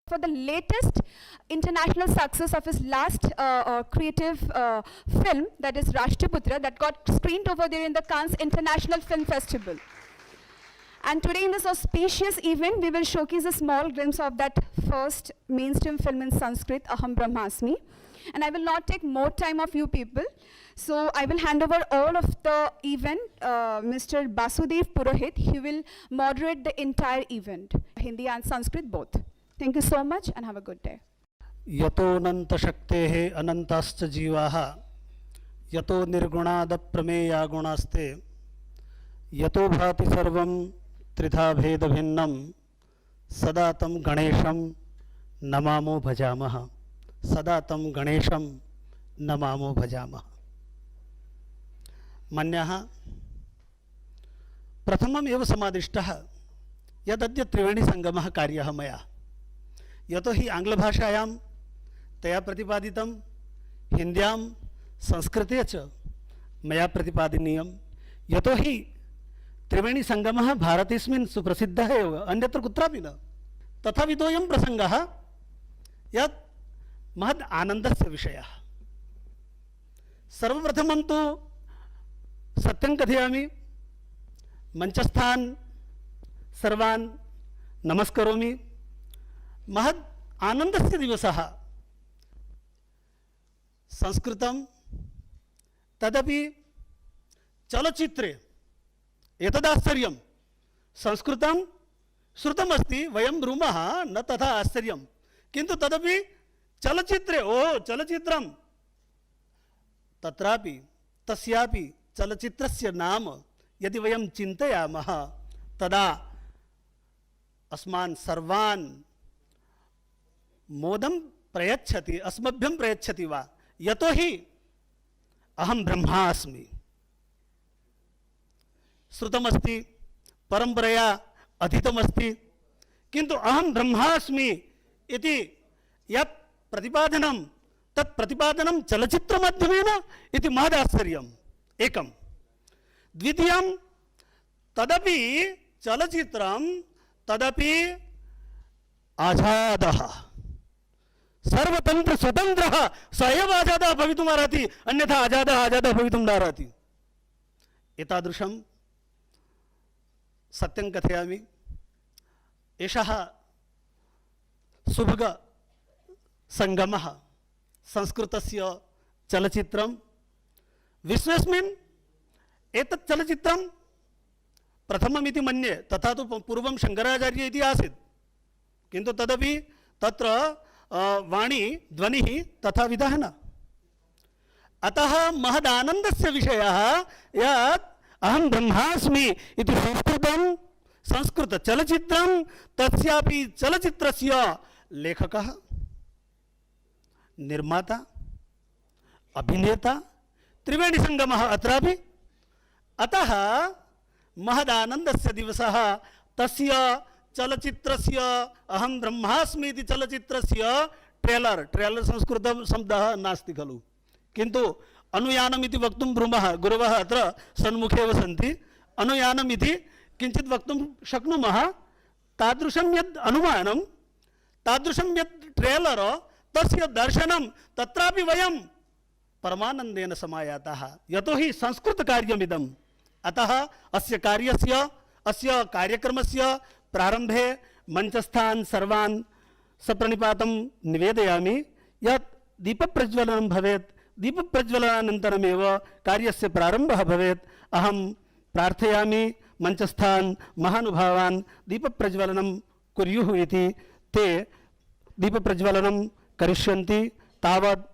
for the latest international success of his last creative film, that is Rashtraputra, that got screened over there in the Cannes International Film Festival. And today in this auspicious event, we will showcase a small glimpse of that first mainstream film in Sanskrit, Aham Brahmasmi. And I will not take more time of you people. So I will hand over all of the event, Mr. Basudev Purohit. He will moderate the entire event, Hindi and Sanskrit both. Thank you so much and have a good day. यतोऽनंत शक्तेः अनंताश्च जीवाः यतो निर्गुणाद प्रमेया गुणास्ते यतो भाति सर्वं त्रिधा भेद भिन्नं सदा तं गणेशं नमामो भजामः सदा तं गणेशं नमामो भजामः। मन्यः प्रथमम् एव समादिष्टः यदद्य त्रिवेणी संगमः कार्यः मया, यतो हि आंग्लभाषायां तया प्रतिपादितं, हिन्द्यां संस्कृते च मया प्रतिपादनीयं, यतो हि त्रिवेणी संगमः भारतेस्मिन् सुप्रसिद्धः एव, अन्यत्र कुत्रापि न। तथाविधोऽयं प्रसङ्गः यत् महद् आनन्दस्य विषयः। सर्वप्रथमं तु सत्यं कथयामि, मञ्चस्थान् सर्वान् नमस्करोमि। महद् आनन्दस्य दिवसः। संस्कृतं तदपि चलचित्रे एतदाश्चर्यं, संस्कृतं श्रुतमस्ति, वयं ब्रूमः न तथा आश्चर्यं, किन्तु तदपि चलचित्रे, ओ चलचित्रं, तत्रापि तस्यापि चलचित्रस्य नाम यदि वयं चिन्तयामः तदा अस्मान् सर्वान् मोदं प्रयच्छति, अस्मभ्यं प्रयच्छति वा, यतो हि अहं ब्रह्मा अस्मि। श्रुतमस्ति, परंपरया अधीतमस्ति, किन्तु अहं ब्रह्मा अस्मि इति यत् प्रतिपादनं, तत् प्रतिपादनं चलचित्रमाध्यमेन इति महदाश्चर्यम् एकं। द्वितीयं, तदपि चलचित्रं तदपि आजादः, सर्वतंत्र स्वतंत्रः स एव आजादः भवितुमर्हति, अन्यथा आजादः भवितुं नार्हति। एतादृशं सत्यं कथयामि। एषः सुभग संगमः संस्कृतस्य चलचित्रं, विश्वेस्मिन् एतत् चलचित्रं प्रथममिति मन्ये, तथा तु पूर्वं शङ्कराचार्य इति आसीत्, किन्तु तदपि तत्र वाणी ध्वनिः तथा विधः न। अतः महदानन्दस्य विषयः यत् अहं ब्रह्मास्मि इति संस्कृतचलचित्रं, तस्यापि चलचित्रस्य लेखकः, निर्माता, अभिनेता त्रिवेणी संगमः अत्रापि। अतः महदानन्दस्य दिवसः। तस्य चलचित्रस्य अहं ब्रह्मास्मि इति चलचित्रस्य ट्रेलर संस्कृतं शब्दः नास्ति खलु, किन्तु अनुयानम् इति वक्तुं ब्रूमः, गुरवः अत्र सन्मुखे एव सन्ति, अनुयानम् इति किञ्चित् वक्तुं शक्नुमः। तादृशं यद् अनुमानं, तादृशं यत् ट्रेलर, तस्य दर्शनं, तत्रापि वयं परमानन्देन समायाताः, यतो हि संस्कृतकार्यमिदम्। अतः अस्य कार्यस्य, अस्य कार्यक्रमस्य प्रारंभे मंचस्थान् सर्वान् सप्रणिपातं निवेदयामि यत् दीपप्रज्वलनं भवेत्, दीपप्रज्वलनानन्तरमेव कार्यस्य प्रारम्भः भवेत्। अहं प्रार्थयामि मंचस्थान् महानुभावान् दीपप्रज्वलनं कुर्युः इति। ते दीपप्रज्वलनं करिष्यन्ति, तावत्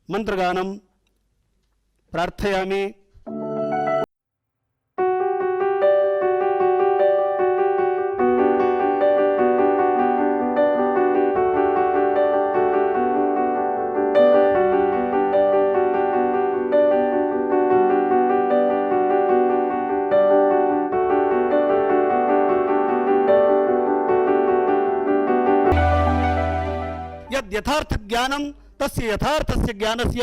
मन्त्रगानं प्रार्थयामि। यद् यथार्थ ज्ञानं तस्य यथार्थस्य ज्ञानस्य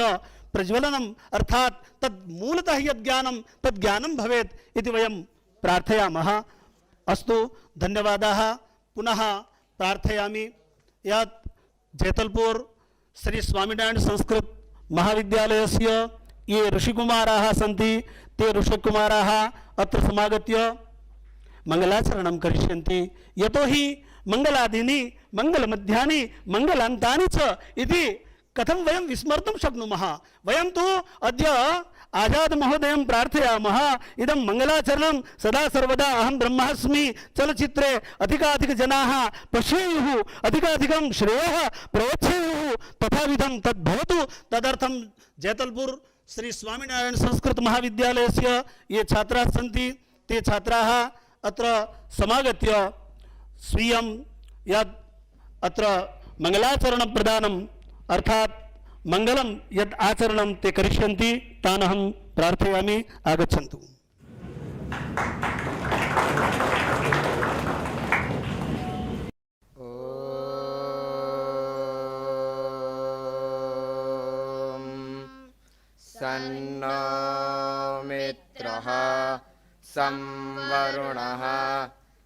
प्रज्वलनम्, अर्थात तद् मूलतः यद् ज्ञानं तद् ज्ञानं भवेत् इति वयं प्रार्थयामः। अस्तु, धन्यवादाः। पुनः प्रार्थयामि यत् जैतलपुर श्री स्वामीनारायण संस्कृत महाविद्यालयस्य ये ऋषिकुमाराः सन्ति ते ऋषिकुमाराः अत्र समागत्य मंगलाचरणं करिष्यन्ति। यतोहि मंगलादीनि मंगलमध्यानि मंगलान्तानि च इति कथं वयं विस्मर्तुं शक्नुमः। वयं तु अद्य आजाद महोदयं प्रार्थयामः इदं मंगलाचरणं सदा सर्वदा अहं ब्रह्मास्मि चलचित्रे अधिकाधिकजनाः पश्येयुः अधिकाधिकं श्रेयः प्रवक्ष्येयुः तथाविधं तद्भवतु। तदर्थं जैतलपुर श्री स्वामीनारायण संस्कृत महाविद्यालयस्य ये छात्राः सन्ति ते छात्राः अत्र समागत्य स्वीयं यत् अत्र मंगलाचरण प्रदानम् अर्थात मंगलम यद आचरणं ते करिष्यन्ति तान् अहं प्रार्थयामि आगच्छन्तु। ॐ सन्नो मित्रः संवरुणः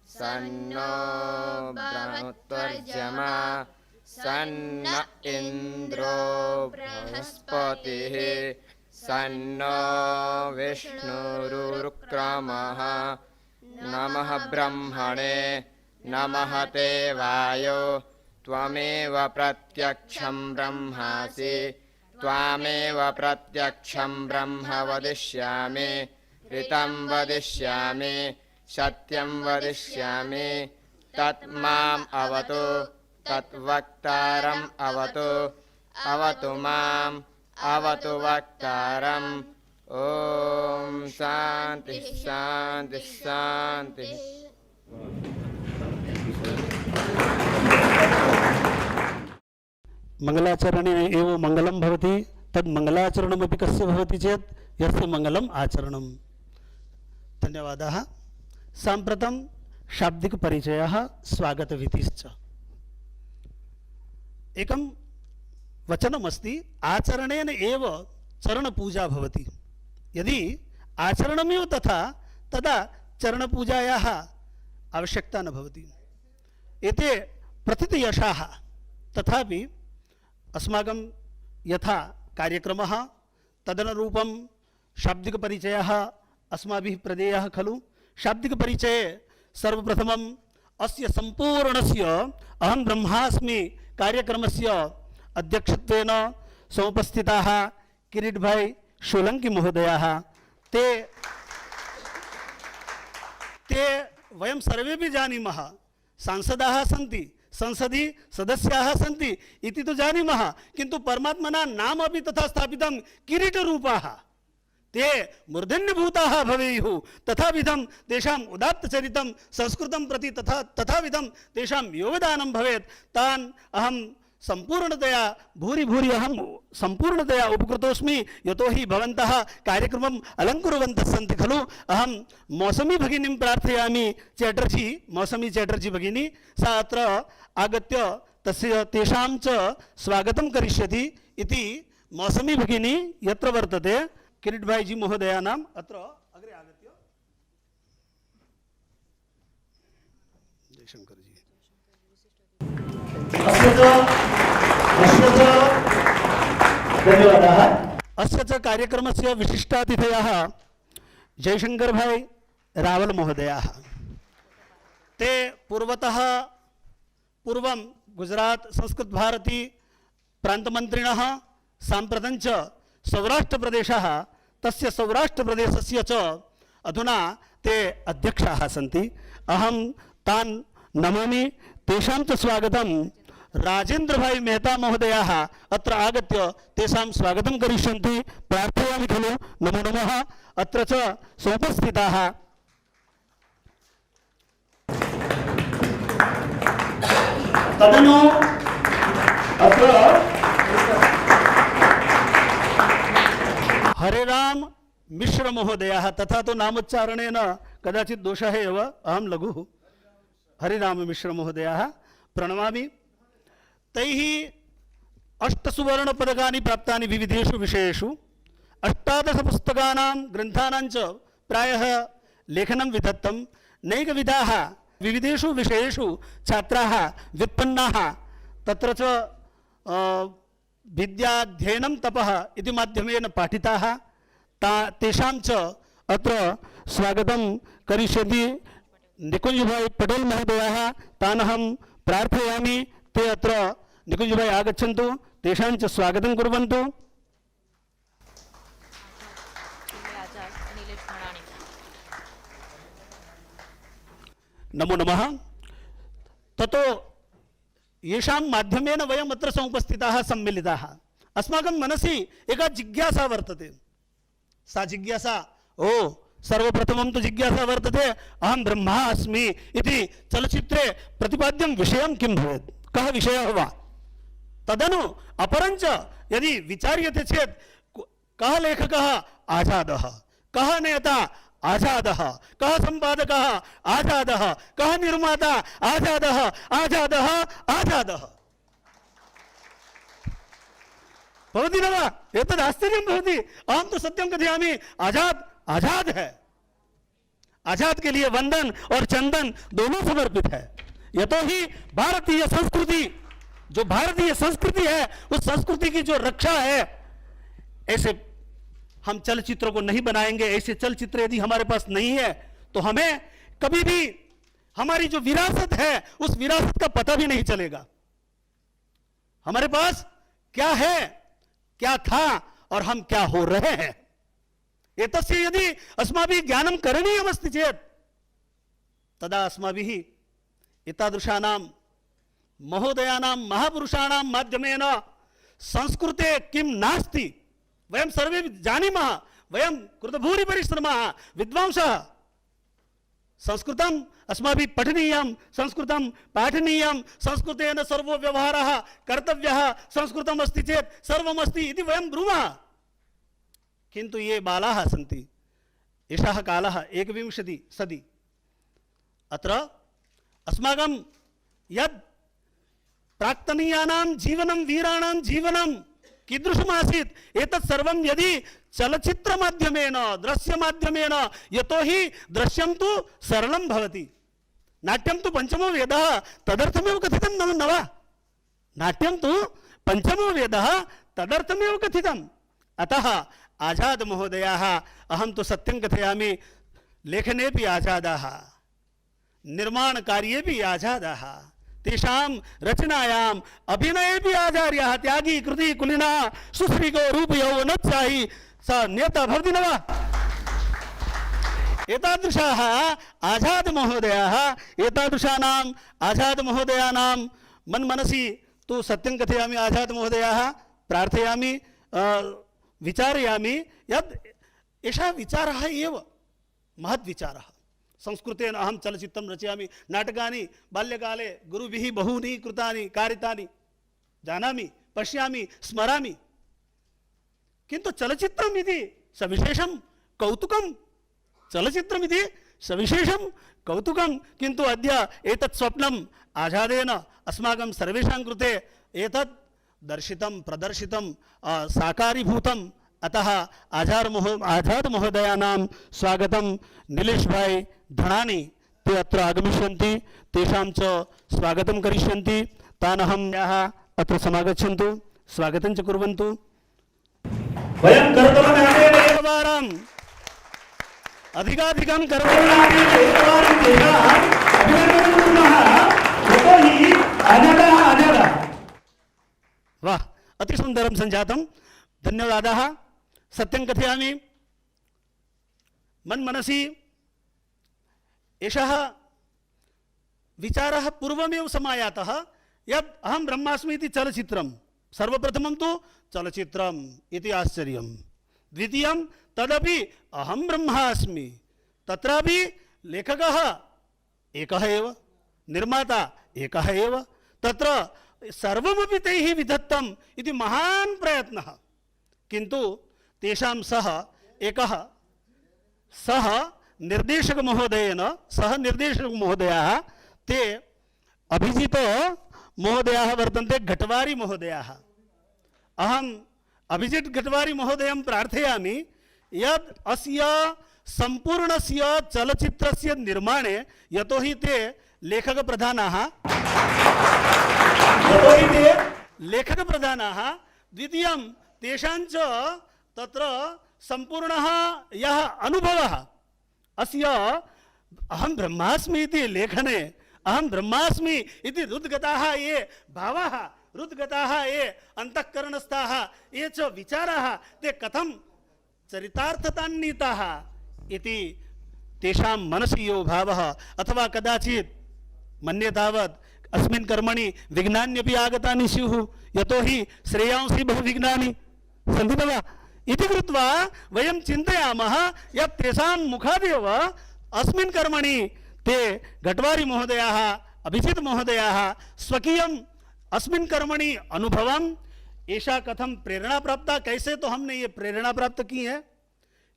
सन्नो बृहत्तर्जमा सन्न इन्द्रो बृहस्पतिः सन्नो विष्णुरुक्रमः नमः ब्रह्मणे नमः ते वायो त्वमेव प्रत्यक्षं ब्रह्मासि त्वामेव प्रत्यक्षं ब्रह्म वदिष्यामि ऋतं वदिष्यामि सत्यं वदिष्यामि तत् माम् अवतु तद्वक्तारम् अवतु अवतु माम् अवतु वक्तारम्। ॐ शान्ति शान्ति शान्ति। मंगलाचरणे एव मंगलं भवति। तद् मंगलाचरणमपि कस्य भवति चेत् यस्य मंगलम् आचरणम्। धन्यवादाः। साम्प्रतं शाब्दिकपरिचयः स्वागतविधिश्च। एकं वचनमस्ति आचरणेन एव चरणपूजा भवति। यदि आचरणमेव तथा तदा चरणपूजायाः आवश्यकता न भवति। एते प्रथितयशाः तथापि अस्माकं यथा कार्यक्रमः तदनुरूपं शाब्दिकपरिचयः अस्माभिः प्रदेयः खलु। शाब्दिकपरिचये सर्वप्रथमम् अस्य सम्पूर्णस्य अहं ब्रह्मास्मि कार्यक्रमस्य अध्यक्षत्वेन समुपस्थिताः किरीट भाई सोलंकी महोदयाः ते वयं सर्वेपि जानीमः सांसदाः सन्ति संसदि सदस्याः सन्ति इति तु जानीमः, किन्तु परमात्मना नाम अपि तथा स्थापितं किरीटरूपाः ते मूर्धन्यभूताः भवेयुः। तथाविधं तेषाम् उदात्तचरितं संस्कृतं प्रति तथाविधं तेषां योगदानं भवेत्। तान् अहं संपूर्णतया भूरि अहं संपूर्णतया उपकृतोऽस्मि। यतोहि भवन्तः कार्यक्रमम् अलङ्कुर्वन्तः सन्ति खलु। अहं मौसमी भगिनीं प्रार्थयामि, चैटर्जी मौसमी चैटर्जी भगिनी, सा अत्र आगत्य तेषां च स्वागतं करिष्यति इति। मौसमी भगिनी यत्र वर्तते किरीट भाई जी महोदयानाम् अत्र अग्रे आगत्य जयशंकर जी धन्यवादाः। अस्य च कार्यक्रमस्य विशिष्टातिथयः जयशंकर भाई रावल महोदयाः। ते पूर्वं गुजरात संस्कृत भारती प्रान्तमन्त्रिणः साम्प्रतं च सौराष्ट्रप्रदेशः तस्य सौराष्ट्रप्रदेशस्य च अधुना ते अध्यक्षाः सन्ति। अहं तान् नमामि। तेषां च स्वागतं राजेन्द्र भाई मेहता महोदयाः अत्र आगत्य तेषां स्वागतं करिष्यन्ति प्रार्थयामि खलु। नमो नमः। अत्र च समुपस्थिताः तदनु अत्र हरेराम मिश्र महोदयाः, तथा तो नामोच्चारणेन कदाचित् दोषः एव, अहं लघुः। हरिराम मिश्र महोदयाः प्रणमामि। तैः 8 सुवर्णपदकानि प्राप्तानि विविधेषु विषयेषु। 18 पुस्तकानां ग्रन्थानां च प्रायः लेखनं विधत्तं। नैकविधाः विविधेषु विषयेषु छात्राः व्युत्पन्नाः तत्र च विद्याध्ययनं तपः इति माध्यमेन पाठिताः तेषां च अत्र स्वागतं करिष्यति निकुञ्जभाई पटेल महोदयाः। तान् अहं प्रार्थयामि ते अत्र निकुञ्जभाई आगच्छन्तु, तेषां च स्वागतं कुर्वन्तु। नमो नमः। ततो येषां माध्यमेन वयम् अत्र समुपस्थिताः सम्मिलिताः, अस्माकं मनसि एका जिज्ञासा वर्तते। सा जिज्ञासा सर्वप्रथमं तु जिज्ञासा वर्तते, अहं ब्रह्मा अस्मि इति चलचित्रे प्रतिपाद्यं विषयं किं भवेत्, कः विषयः वा। तदनु अपरञ्च यदि विचार्यते चेत् कः लेखकः आजादः, कः नेता आजादः, कः संपादकः आजादः, कः निर्माता आजादः, आजादः आजादः भवति न वा। एतद् आश्चर्यं भवति। अहं तु सत्यं कथयामि, आजाद आजाद है। आजाद के लिए वंदन और चंदन दोनों समर्पित है। यतोहि भारतीय संस्कृति, जो भारतीय संस्कृति है, उस संस्कृति की जो रक्षा है, ऐसे हम चलचित्रों को नहीं बनाएंगे। ऐसे चलचित्र यदि हमारे पास नहीं है तो हमें कभी भी हमारी जो विरासत है उस विरासत का पता भी नहीं चलेगा। हमारे पास क्या है, क्या था और हम क्या हो रहे हैं, एतस्य यदि अस्माभिः ज्ञानं करणीयमस्ति चेत् तदा अस्माभिः एतादृशानां महोदयानां महापुरुषाणां माध्यमेन संस्कृते किं नास्ति वयं सर्वे जानीमः। वयं कृतभूरि परिश्रमः विद्वांसः। संस्कृतम् अस्माभिः पठनीयं, संस्कृतं पाठनीयं, संस्कृतेन सर्वो व्यवहारः कर्तव्यः, संस्कृतम् अस्ति चेत् सर्वमस्ति इति वयं ब्रूमः। किन्तु ये बालाः सन्ति, एषः कालः 21 सदी, अत्र अस्माकं यद् प्राक्तनीयानां जीवनं, वीराणां जीवनं कीदृशमासीत्, एतत् सर्वं यदि चलचित्रमाध्यमेन, दृश्यमाध्यमेन, यतोहि दृश्यं तु सरलं भवति, नाट्यं तु पंचमो वेदः, तदर्थमेव कथितं न वा। नाट्यं तु पंचमो वेदः, तदर्थमेव कथितम्। अतः आजाद महोदयाः, अहं तु सत्यं कथयामि, लेखनेपि आजादाः, निर्माणकार्येपि आजादाः, तेषां रचनायाम् अभिनयेपि आचार्याः, त्यागी कृति कुलीना सुश्रीको रूप यौवनोत्साही स नेता भवति न वा। एतादृशाः आजाद महोदयाः, एतादृशानाम् आजाद महोदयानां मनसि तु सत्यं कथयामि, आजाद महोदयाः प्रार्थयामि, विचारयामि यत् एषः विचारः एव महद्विचारः। संस्कृतेन अहं चलचित्रं रचयामि, नाटकानि बाल्यकाले गुरुभिः बहूनि कृतानि कारितानि जानामि, पश्यामि, स्मरामि, किन्तु चलचित्रम् इति सविशेषं कौतुकं, चलचित्रमिति सविशेषं कौतुकं। किन्तु अद्य एतत् स्वप्नम् आजादेन अस्माकं सर्वेषां कृते एतत् दर्शितं, प्रदर्शितं, साकारीभूतम्। अतः आजाद महोदयानां स्वागतं नीलेश भाई धनानी ते अत्र आगमिष्यन्ति, तेषां च स्वागतं करिष्यन्ति। तान् अहं अत्र समागच्छन्तु, स्वागतं च कुर्वन्तु। वयं करतलनादेन एकवारम् अधिकाधिकं करतलनादेन एकवारं तेषाम् अभिनन्दनं कुर्मः। यतोहि आजादाः वाह, अतिसुन्दरं सञ्जातं, धन्यवादाः। सत्यं कथयामि, मनसि एषः विचारः पूर्वमेव समायातः यत् अहं ब्रह्मास्मि इति चलचित्रं, सर्वप्रथमं तु चलचित्रम् इति आश्चर्यं, द्वितीयं तदपि अहं ब्रह्मा अस्मि, तत्रापि लेखकः एकः एव, निर्माता एकः एव, तत्र सर्वमपि तैः विधत्तम् इति महान् प्रयत्नः। किन्तु तेषां सह एकः सह निर्देशक महोदयेन, सह निर्देशक महोदयाः ते अभिजित महोदयाः वर्तन्ते, घटवारी महोदयाः। अहम् अभिजित घटवारी महोदयं प्रार्थयामि यत् अस्य सम्पूर्णस्य चलचित्रस्य निर्माणे, यतोहि ते लेखकप्रधानाः, यतोहि ते लेखकप्रधानाः द्वितीयं तेषाञ्च तत्र सम्पूर्णः यः अनुभवः अस्य अहं ब्रह्मास्मि इति लेखने अहं ब्रह्मास्मि इति हृद्गताः ये भावाः हृद्गताः ये अन्तःकरणस्थाः ये च विचाराः ते कथं चरितार्थतान्विताः इति तेषां मनसि यो भावः अथवा कदाचित् मन्ये तावत् अस्मिन् कर्मणि विघ्नान्यपि आगतानि स्युः यतोहि श्रेयांसि बहुविघ्नानि सन्ति न वा इति कृत्वा वयं चिन्तयामः यत् तेषां मुखादेव अस्मिन् कर्मणि ते गट्वारी महोदयाः अभिजित महोदयाः स्वकीयम् अस्मिन् कर्मणि अनुभवम् ऐसा कथम प्रेरणा प्राप्त, कैसे तो हमने ये प्रेरणा प्राप्त की है,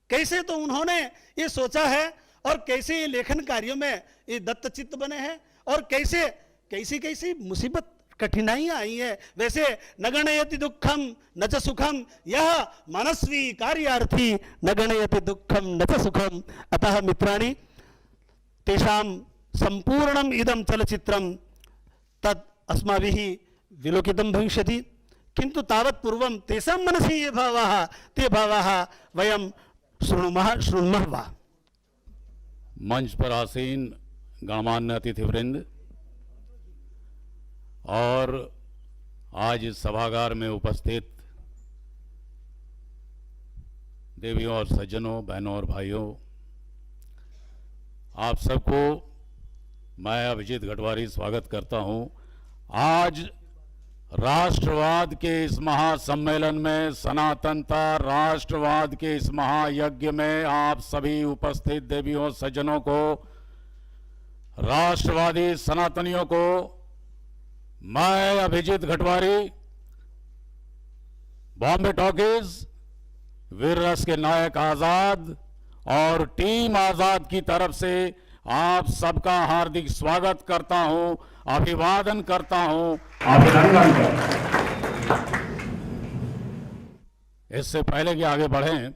कैसे तो उन्होंने ये सोचा है और कैसे ये लेखन कार्यों में ये दत्तचित्त बने हैं और कैसे कैसी कैसी मुसीबत कठिनाइयां आई है। वैसे न गणयति दुखम न च सुखम यह मनस्वी कार्यार्थी न गणयति दुखम न च सुखम। अतः मित्राणि तेषां संपूर्णम् इदं चलचित्रं तत् अस्माभिः विलोकितं भविष्यति, किन्तु तावत् पूर्वं तेषां मनसि ये भावाः ते भावाः वयं शृणुमः वा। मंच पर आसीन गणमान्य अतिथिवृंद और आज इस सभागार में उपस्थित देवियों और सज्जनों, बहनों और भाइयों, आप सबको मैं अभिजीत गटवारी स्वागत करता हूं। आज राष्ट्रवाद के इस महासम्मेलन में, सनातनता राष्ट्रवाद के इस महायज्ञ में आप सभी उपस्थित देवियों सज्जनों को, राष्ट्रवादी सनातनियों को मैं अभिजीत गटवारी, बॉम्बे टॉकीज, वीर रस के नायक आजाद और टीम आजाद की तरफ से आप सबका हार्दिक स्वागत करता हूं, अभिवादन करता हूं, अभिनंदन करता हूं। इससे पहले कि आगे बढ़ें,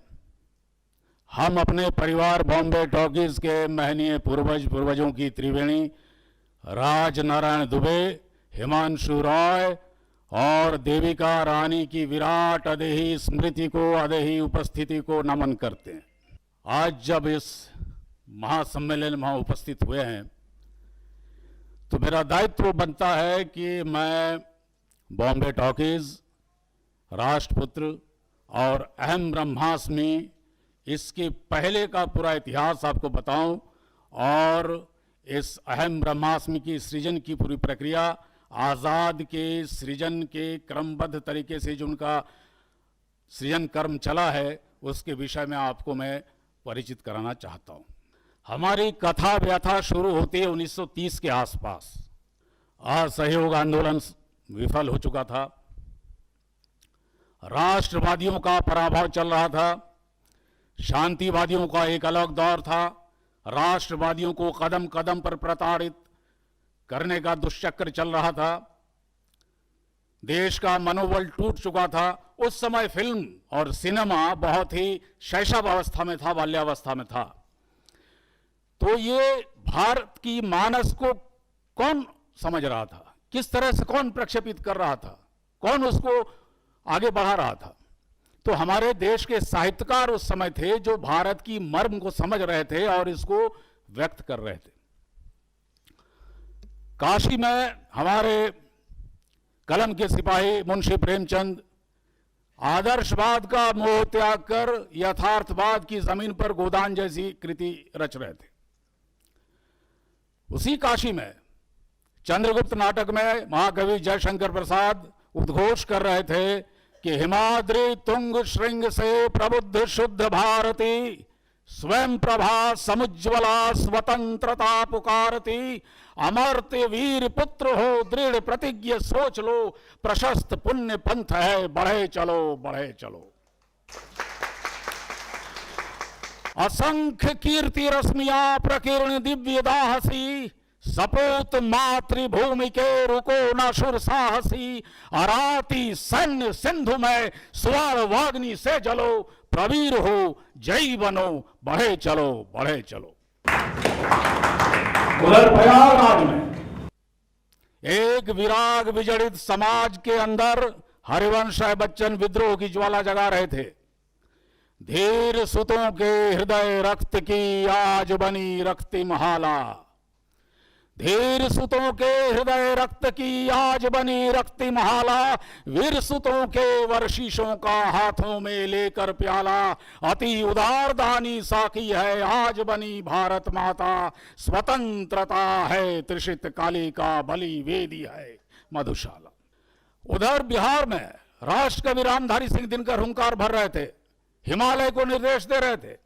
हम अपने परिवार बॉम्बे टॉकीज के महनीय पूर्वजों की त्रिवेणी राज नारायण दुबे, हिमांशु रॉय और देविका रानी की विराट अदेही स्मृति को, अदेही उपस्थिति को नमन करते हैं। आज जब इस महासम्मेलन में उपस्थित हुए हैं तो मेरा दायित्व बनता है कि मैं बॉम्बे टॉकीज, राष्ट्रपुत्र और अहम ब्रह्मास्मि इसके पहले का पूरा इतिहास आपको बताऊं और इस अहम ब्रह्मास्मि की सृजन की पूरी प्रक्रिया, आजाद के सृजन के क्रमबद्ध तरीके से जो उनका सृजन कर्म चला है उसके विषय में आपको मैं परिचित कराना चाहता हूं। हमारी कथा व्यथा शुरू होती है 1930 के आसपास। असहयोग आंदोलन विफल हो चुका था, राष्ट्रवादियों का पराभव चल रहा था, शांतिवादियों का एक अलग दौर था, राष्ट्रवादियों को कदम कदम पर प्रताड़ित करने का दुष्चक्र चल रहा था, देश का मनोबल टूट चुका था। उस समय फिल्म और सिनेमा बहुत ही शैशव अवस्था में था, बाल्यावस्था में था। तो ये भारत की मानस को कौन समझ रहा था, किस तरह से कौन प्रक्षेपित कर रहा था, कौन उसको आगे बढ़ा रहा था? तो हमारे देश के साहित्यकार उस समय थे जो भारत की मर्म को समझ रहे थे और इसको व्यक्त कर रहे थे। काशी में हमारे कलम के सिपाही मुंशी प्रेमचंद आदर्शवाद का मोह त्याग कर यथार्थवाद की जमीन पर गोदान जैसी कृति रच रहे थे। उसी काशी में चंद्रगुप्त नाटक में महाकवि जयशंकर प्रसाद उद्घोष कर रहे थे कि हिमाद्री तुंग श्रृंग से प्रबुद्ध शुद्ध भारती, स्वयं प्रभा समुज्ज्वला स्वतंत्रता पुकारती, अमर्त्य वीर पुत्र हो दृढ़ प्रतिज्ञ सोच लो, प्रशस्त पुण्य पंथ है बढ़े चलो बढ़े चलो। असंख्य कीर्ति रश्मिया प्रकीर्ण दिव्य दाहसी, सपूत मातृभूमि के रुको न शुर साहसी, अराती सैन्य सिंधु में स्वर्ण वाग्नि से जलो, प्रवीर हो जय बनो बढ़े चलो बढ़े चलो। उधर प्रयागराज में एक विराग विजड़ित समाज के अंदर हरिवंश राय बच्चन विद्रोह की ज्वाला जगा रहे थे। धीर सुतों के हृदय रक्त की आज बनी रक्तिम हाला, धीर सुतों के हृदय रक्त की आज बनी रक्तिम हाला, वीर सुतों के वर्षिशों का हाथों में लेकर प्याला, अति उदार दानी साकी है आज बनी भारत माता, स्वतंत्रता है त्रिशित काली का बलि वेदी है मधुशाला। उधर बिहार में राष्ट्र कवि रामधारी सिंह दिनकर हुंकार भर रहे थे, हिमालय को निर्देश दे रहे थे,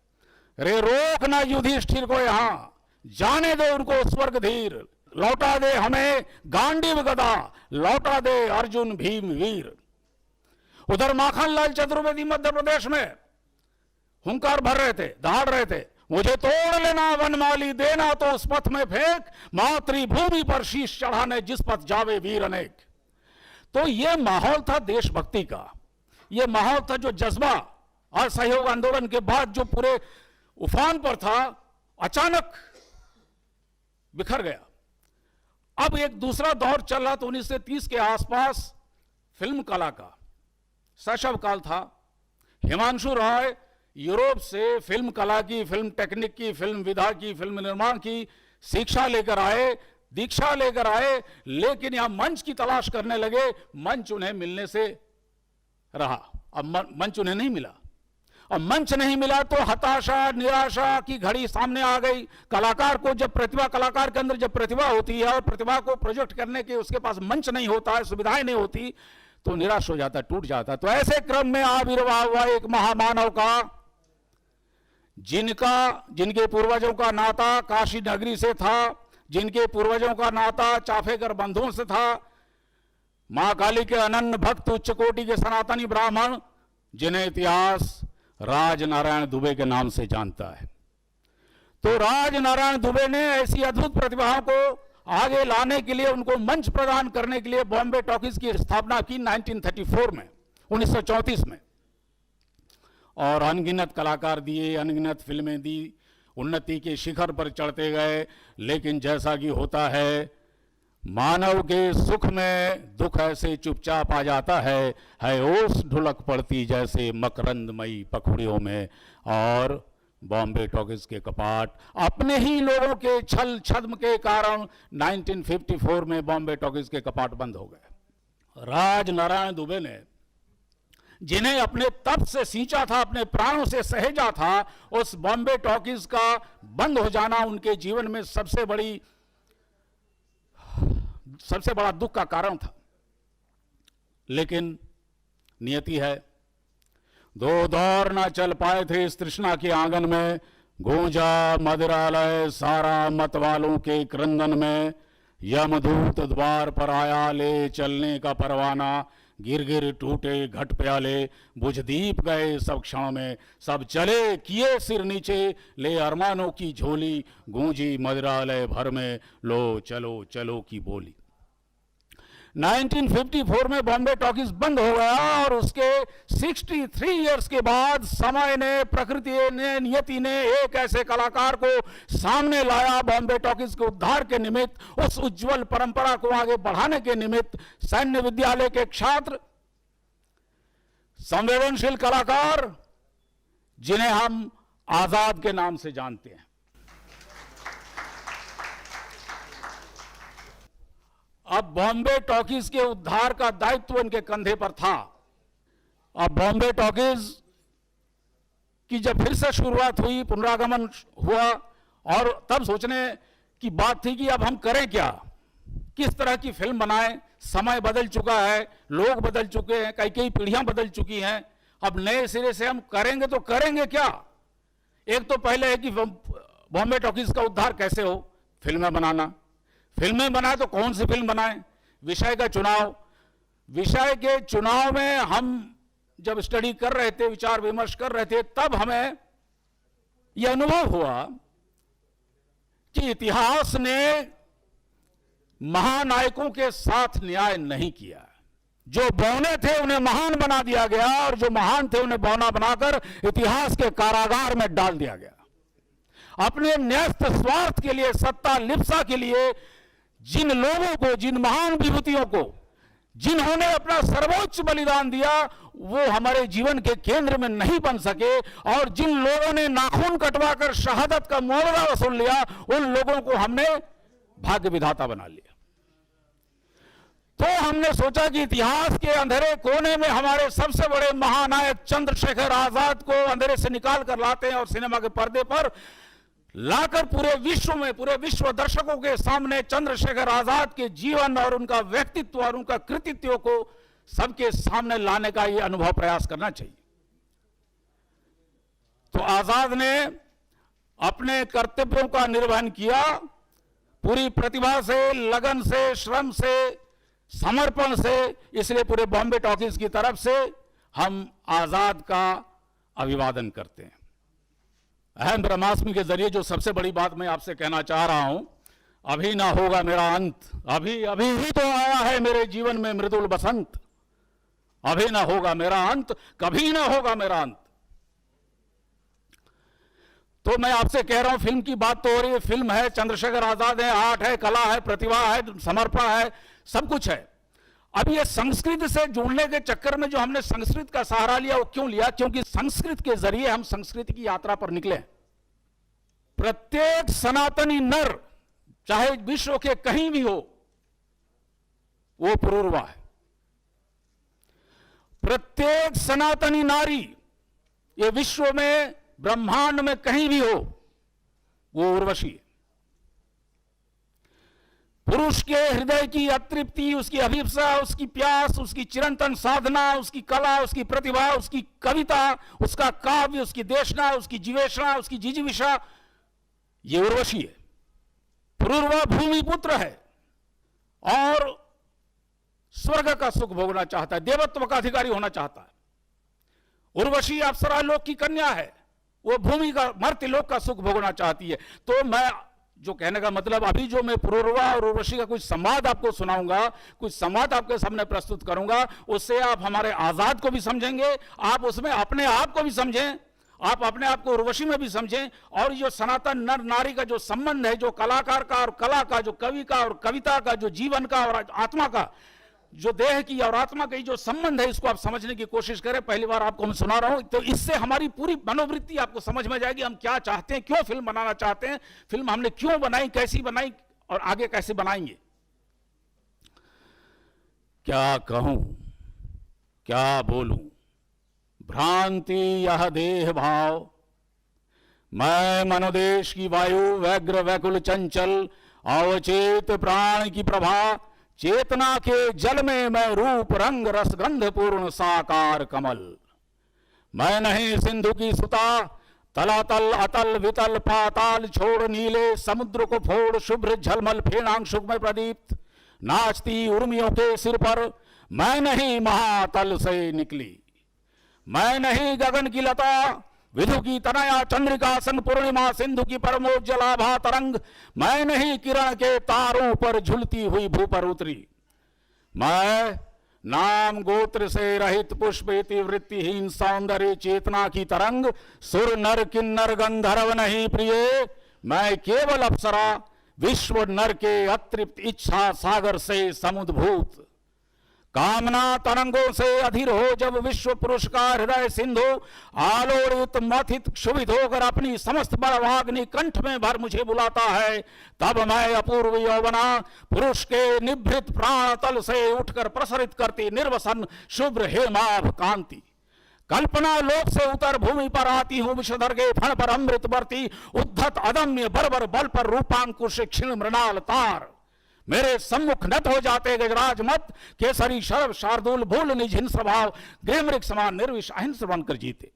रे रोकना युधिष्ठिर को यहां, जाने दो उनको स्वर्ग धीर, लौटा दे हमें गांडीव गदा, लौटा दे अर्जुन भीम वीर। उधर माखनलाल चतुर्वेदी मध्य प्रदेश में हुंकार भर रहे थे, दहाड़ रहे थे, मुझे तोड़ लेना वनमाली, देना तो उस पथ में फेंक, मातृभूमि पर शीश चढ़ाने जिस पथ जावे वीर अनेक। तो ये माहौल था देशभक्ति का, ये माहौल था जो जज्बा असहयोग आंदोलन के बाद जो पूरे उफान पर था, अचानक बिखर गया। अब एक दूसरा दौर चल रहा था 1930 के आसपास, फिल्म कला का शैशव काल था। हिमांशु रॉय यूरोप से फिल्म कला की, फिल्म टेक्निक की, फिल्म विधा की, फिल्म निर्माण की शिक्षा लेकर आए, दीक्षा लेकर आए, लेकिन यहां मंच की तलाश करने लगे। मंच उन्हें मिलने से रहा, अब मंच उन्हें नहीं मिला। और मंच नहीं मिला तो हताशा निराशा की घड़ी सामने आ गई। कलाकार को जब प्रतिभा, कलाकार के अंदर जब प्रतिभा होती है और प्रतिभा को प्रोजेक्ट करने के उसके पास मंच नहीं होता है, सुविधाएं नहीं होती, तो निराश हो जाता, टूट जाता। तो ऐसे क्रम में आविर्भाव हुआ एक महामानव का, जिनके पूर्वजों का नाता काशी नगरी से था, जिनके पूर्वजों का नाता चाफेकर बंधुओं से था, मां काली के अनन्य भक्त, उच्च कोटि के सनातनी ब्राह्मण, जिन्हें इतिहास राजनारायण दुबे के नाम से जानता है। तो राजनारायण दुबे ने ऐसी अद्भुत प्रतिभाओं को आगे लाने के लिए, उनको मंच प्रदान करने के लिए बॉम्बे टॉकीज की स्थापना की 1934 में, 1934 में, और अनगिनत कलाकार दिए, अनगिनत फिल्में दी, उन्नति के शिखर पर चढ़ते गए। लेकिन जैसा कि होता है, मानव के सुख में दुख ऐसे चुपचाप आ जाता है ओस ढुलक पड़ती जैसे मकरंदमयी पखुड़ियों में, और बॉम्बे टॉकीज के कपाट अपने ही लोगों के छल छद्म के कारण 1954 में बॉम्बे टॉकीज के कपाट बंद हो गए। राजनारायण दुबे ने, जिन्हें अपने तप से सींचा था, अपने प्राणों से सहेजा था, उस बॉम्बे टॉकीज का बंद हो जाना उनके जीवन में सबसे बड़ा दुख का कारण था। लेकिन नियति है, दो दौर ना चल पाए थे इस तृष्णा के आंगन में, गूंजा मदिरालय सारा मत वालों के क्रंदन में, यमदूत द्वार पर आया ले चलने का परवाना, गिर गिर टूटे घट प्याले, बुझ दीप गए सब क्षण में, सब चले किए सिर नीचे, ले अरमानों की झोली, गूंजी मदिरालय भर में, लो चलो चलो की बोली। 1954 में बॉम्बे टॉकीज बंद हो गया, और उसके 63 इयर्स के बाद समय ने, प्रकृति ने, नियति ने एक ऐसे कलाकार को सामने लाया बॉम्बे टॉकीज के उद्धार के निमित्त, उस उज्जवल परंपरा को आगे बढ़ाने के निमित्त। सैन्य विद्यालय के छात्र, संवेदनशील कलाकार, जिन्हें हम आजाद के नाम से जानते हैं। अब बॉम्बे टॉकीज के उद्धार का दायित्व उनके कंधे पर था। अब बॉम्बे टॉकीज की जब फिर से शुरुआत हुई, पुनरागमन हुआ, और तब सोचने की बात थी कि अब हम करें क्या, किस तरह की फिल्म बनाएं। समय बदल चुका है, लोग बदल चुके हैं, कई पीढ़ियां बदल चुकी हैं। अब नए सिरे से हम करेंगे तो करेंगे क्या। एक तो पहले है कि बॉम्बे टॉकीज का उद्धार कैसे हो, फिल्में बनाना। फिल्में बनाए तो कौन सी फिल्म बनाएं, विषय का चुनाव। विषय के चुनाव में हम जब स्टडी कर रहे थे, विचार विमर्श कर रहे थे, तब हमें यह अनुभव हुआ कि इतिहास ने महानायकों के साथ न्याय नहीं किया। जो बौने थे उन्हें महान बना दिया गया, और जो महान थे उन्हें बौना बनाकर इतिहास के कारागार में डाल दिया गया। अपने न्यस्त स्वार्थ के लिए, सत्ता लिप्सा के लिए जिन लोगों को, जिन महान विभूतियों को, जिन्होंने अपना सर्वोच्च बलिदान दिया, वो हमारे जीवन के केंद्र में नहीं बन सके, और जिन लोगों ने नाखून कटवाकर शहादत का मुआवजा वसूल लिया, उन लोगों को हमने भाग्य विधाता बना लिया। तो हमने सोचा कि इतिहास के अंधेरे कोने में हमारे सबसे बड़े महानायक चंद्रशेखर आजाद को अंधेरे से निकाल कर लाते हैं और सिनेमा के पर्दे पर लाकर पूरे विश्व में, पूरे विश्व दर्शकों के सामने चंद्रशेखर आजाद के जीवन और उनका व्यक्तित्व और उनका कृतित्व को सबके सामने लाने का ये अनुभव प्रयास करना चाहिए। तो आजाद ने अपने कर्तव्यों का निर्वहन किया, पूरी प्रतिभा से, लगन से, श्रम से, समर्पण से। इसलिए पूरे बॉम्बे टॉकीज की तरफ से हम आजाद का अभिवादन करते हैं। अहम ब्रह्मास्मि के जरिए जो सबसे बड़ी बात मैं आपसे कहना चाह रहा हूं, अभी ना होगा मेरा अंत, अभी अभी ही तो आया है मेरे जीवन में मृदुल बसंत, अभी ना होगा मेरा अंत, कभी ना होगा मेरा अंत। तो मैं आपसे कह रहा हूं, फिल्म की बात तो हो रही है, फिल्म है, चंद्रशेखर आजाद है, आर्ट है, कला है, प्रतिभा है, समर्पण है, सब कुछ है। अब ये संस्कृत से जुड़ने के चक्कर में जो हमने संस्कृत का सहारा लिया, वो क्यों लिया? क्योंकि संस्कृत के जरिए हम संस्कृति की यात्रा पर निकले। प्रत्येक सनातनी नर, चाहे विश्व के कहीं भी हो, वो पुरूरवा है। प्रत्येक सनातनी नारी, ये विश्व में, ब्रह्मांड में कहीं भी हो, वो उर्वशी है। पुरुष के हृदय की अतृप्ति, उसकी अभिप्सा, उसकी प्यास, उसकी चिरंतन साधना, उसकी कला, उसकी प्रतिभा, उसकी कविता, उसका काव्य, उसकी देशना, उसकी जीवेशना, उसकी जिजीविषा, ये उर्वशी है। पुरूरवा भूमि पुत्र है और स्वर्ग का सुख भोगना चाहता है, देवत्व का अधिकारी होना चाहता है। उर्वशी अप्सरा लोक की कन्या है, वो भूमि का, मर्त्य लोक का सुख भोगना चाहती है। तो मैं जो कहने का मतलब, अभी जो मैं पुरूरवा और उर्वशी का कुछ संवाद आपको सुनाऊंगा, कुछ संवाद आपके सामने प्रस्तुत करूंगा, उससे आप हमारे आजाद को भी समझेंगे, आप उसमें अपने आप को भी समझें, आप अपने आप को उर्वशी में भी समझें। और जो सनातन नर नारी का जो संबंध है, जो कलाकार का और कला का, जो कवि का और कविता का, जो जीवन का और आत्मा का, जो देह की और आत्मा का जो संबंध है, इसको आप समझने की कोशिश करें। पहली बार आपको मैं सुना रहा हूं, तो इससे हमारी पूरी मनोवृत्ति आपको समझ में जाएगी, हम क्या चाहते हैं, क्यों फिल्म बनाना चाहते हैं, फिल्म हमने क्यों बनाई, कैसी बनाई और आगे कैसे बनाएंगे। क्या कहूं, क्या बोलूं, भ्रांति यह देह भाव, मैं मनोदेश की वायु, व्यग्र व्याकुल चंचल, अवचेत प्राण की प्रभा, चेतना के जल में मैं रूप रंग रस गंध पूर्ण साकार कमल। मैं नहीं सिंधु की सुता, तलातल अतल वितल पाताल छोड़, नीले समुद्र को फोड़, शुभ्र झलमल फेणांशुक में प्रदीप्त नाचती उर्मियों के सिर पर। मैं नहीं महातल से निकली, मैं नहीं गगन की लता, विधु की तनया चंद्रिका संग पूर्णिमा, सिंधु की परमोज्जलाभा तरंग। मैं नहीं किरण के तारों पर झुलती हुई भू पर उतरी। मैं नाम गोत्र से रहित पुष्प इतिवृत्तिहीन सौंदर्य चेतना की तरंग, सुर नर किन्नर गंधर्व नहीं प्रिय। मैं केवल अप्सरा, विश्व नर के अतृप्त इच्छा सागर से समुद्भूत। कामना तरंगों से अधीर हो जब विश्व पुरुष का हृदय सिंधु, आलोड़ित मथित क्षुभित होकर अपनी समस्त बड़वाग्नि कंठ में भर मुझे बुलाता है, तब मैं अपूर्व यौवना पुरुष के निभृत प्राण तल से उठकर प्रसरित करती निर्वसन शुभ्र हेमाभ कांति। कल्पना लोक से उतर भूमि पर आती हूं, विषधर के फण पर अमृत बरती, उद्धत अदम्य बर्बर बल पर रूपांकुश क्षीण मृणाल तार। मेरे सम्मुख नत हो जाते गजराज मत, केसरी शरभ शार्दूल भूल निज हिंस भाव, गृहमृग समान निर्विष अहिंस बनकर जीते।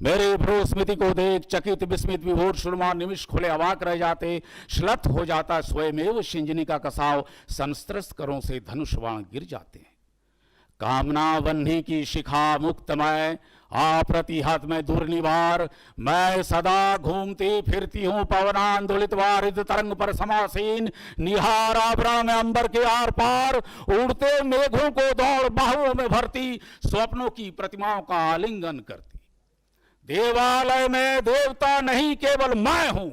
मेरे भ्रू स्मृति को देख चकित विस्मित विभोर शुरमान निमिष खुले अवाक रह जाते। श्लथ हो जाता स्वयमेव शिंजनी का कसाव, संस्त्रस्त करों से धनुषवाण गिर जाते हैं। कामना वन्ही की शिखा मुक्त मैं, अप्रतिहत में दुर्निवार। मैं सदा घूमती फिरती हूँ पवनांदोलित वारिद तरंग पर समासीन, निहारा ब्रह्म अंबर के आर पार, उड़ते मेघों को दौड़ बाहुओं में भरती, स्वप्नों की प्रतिमाओं का आलिंगन करती। देवालय में देवता नहीं केवल मैं हूं,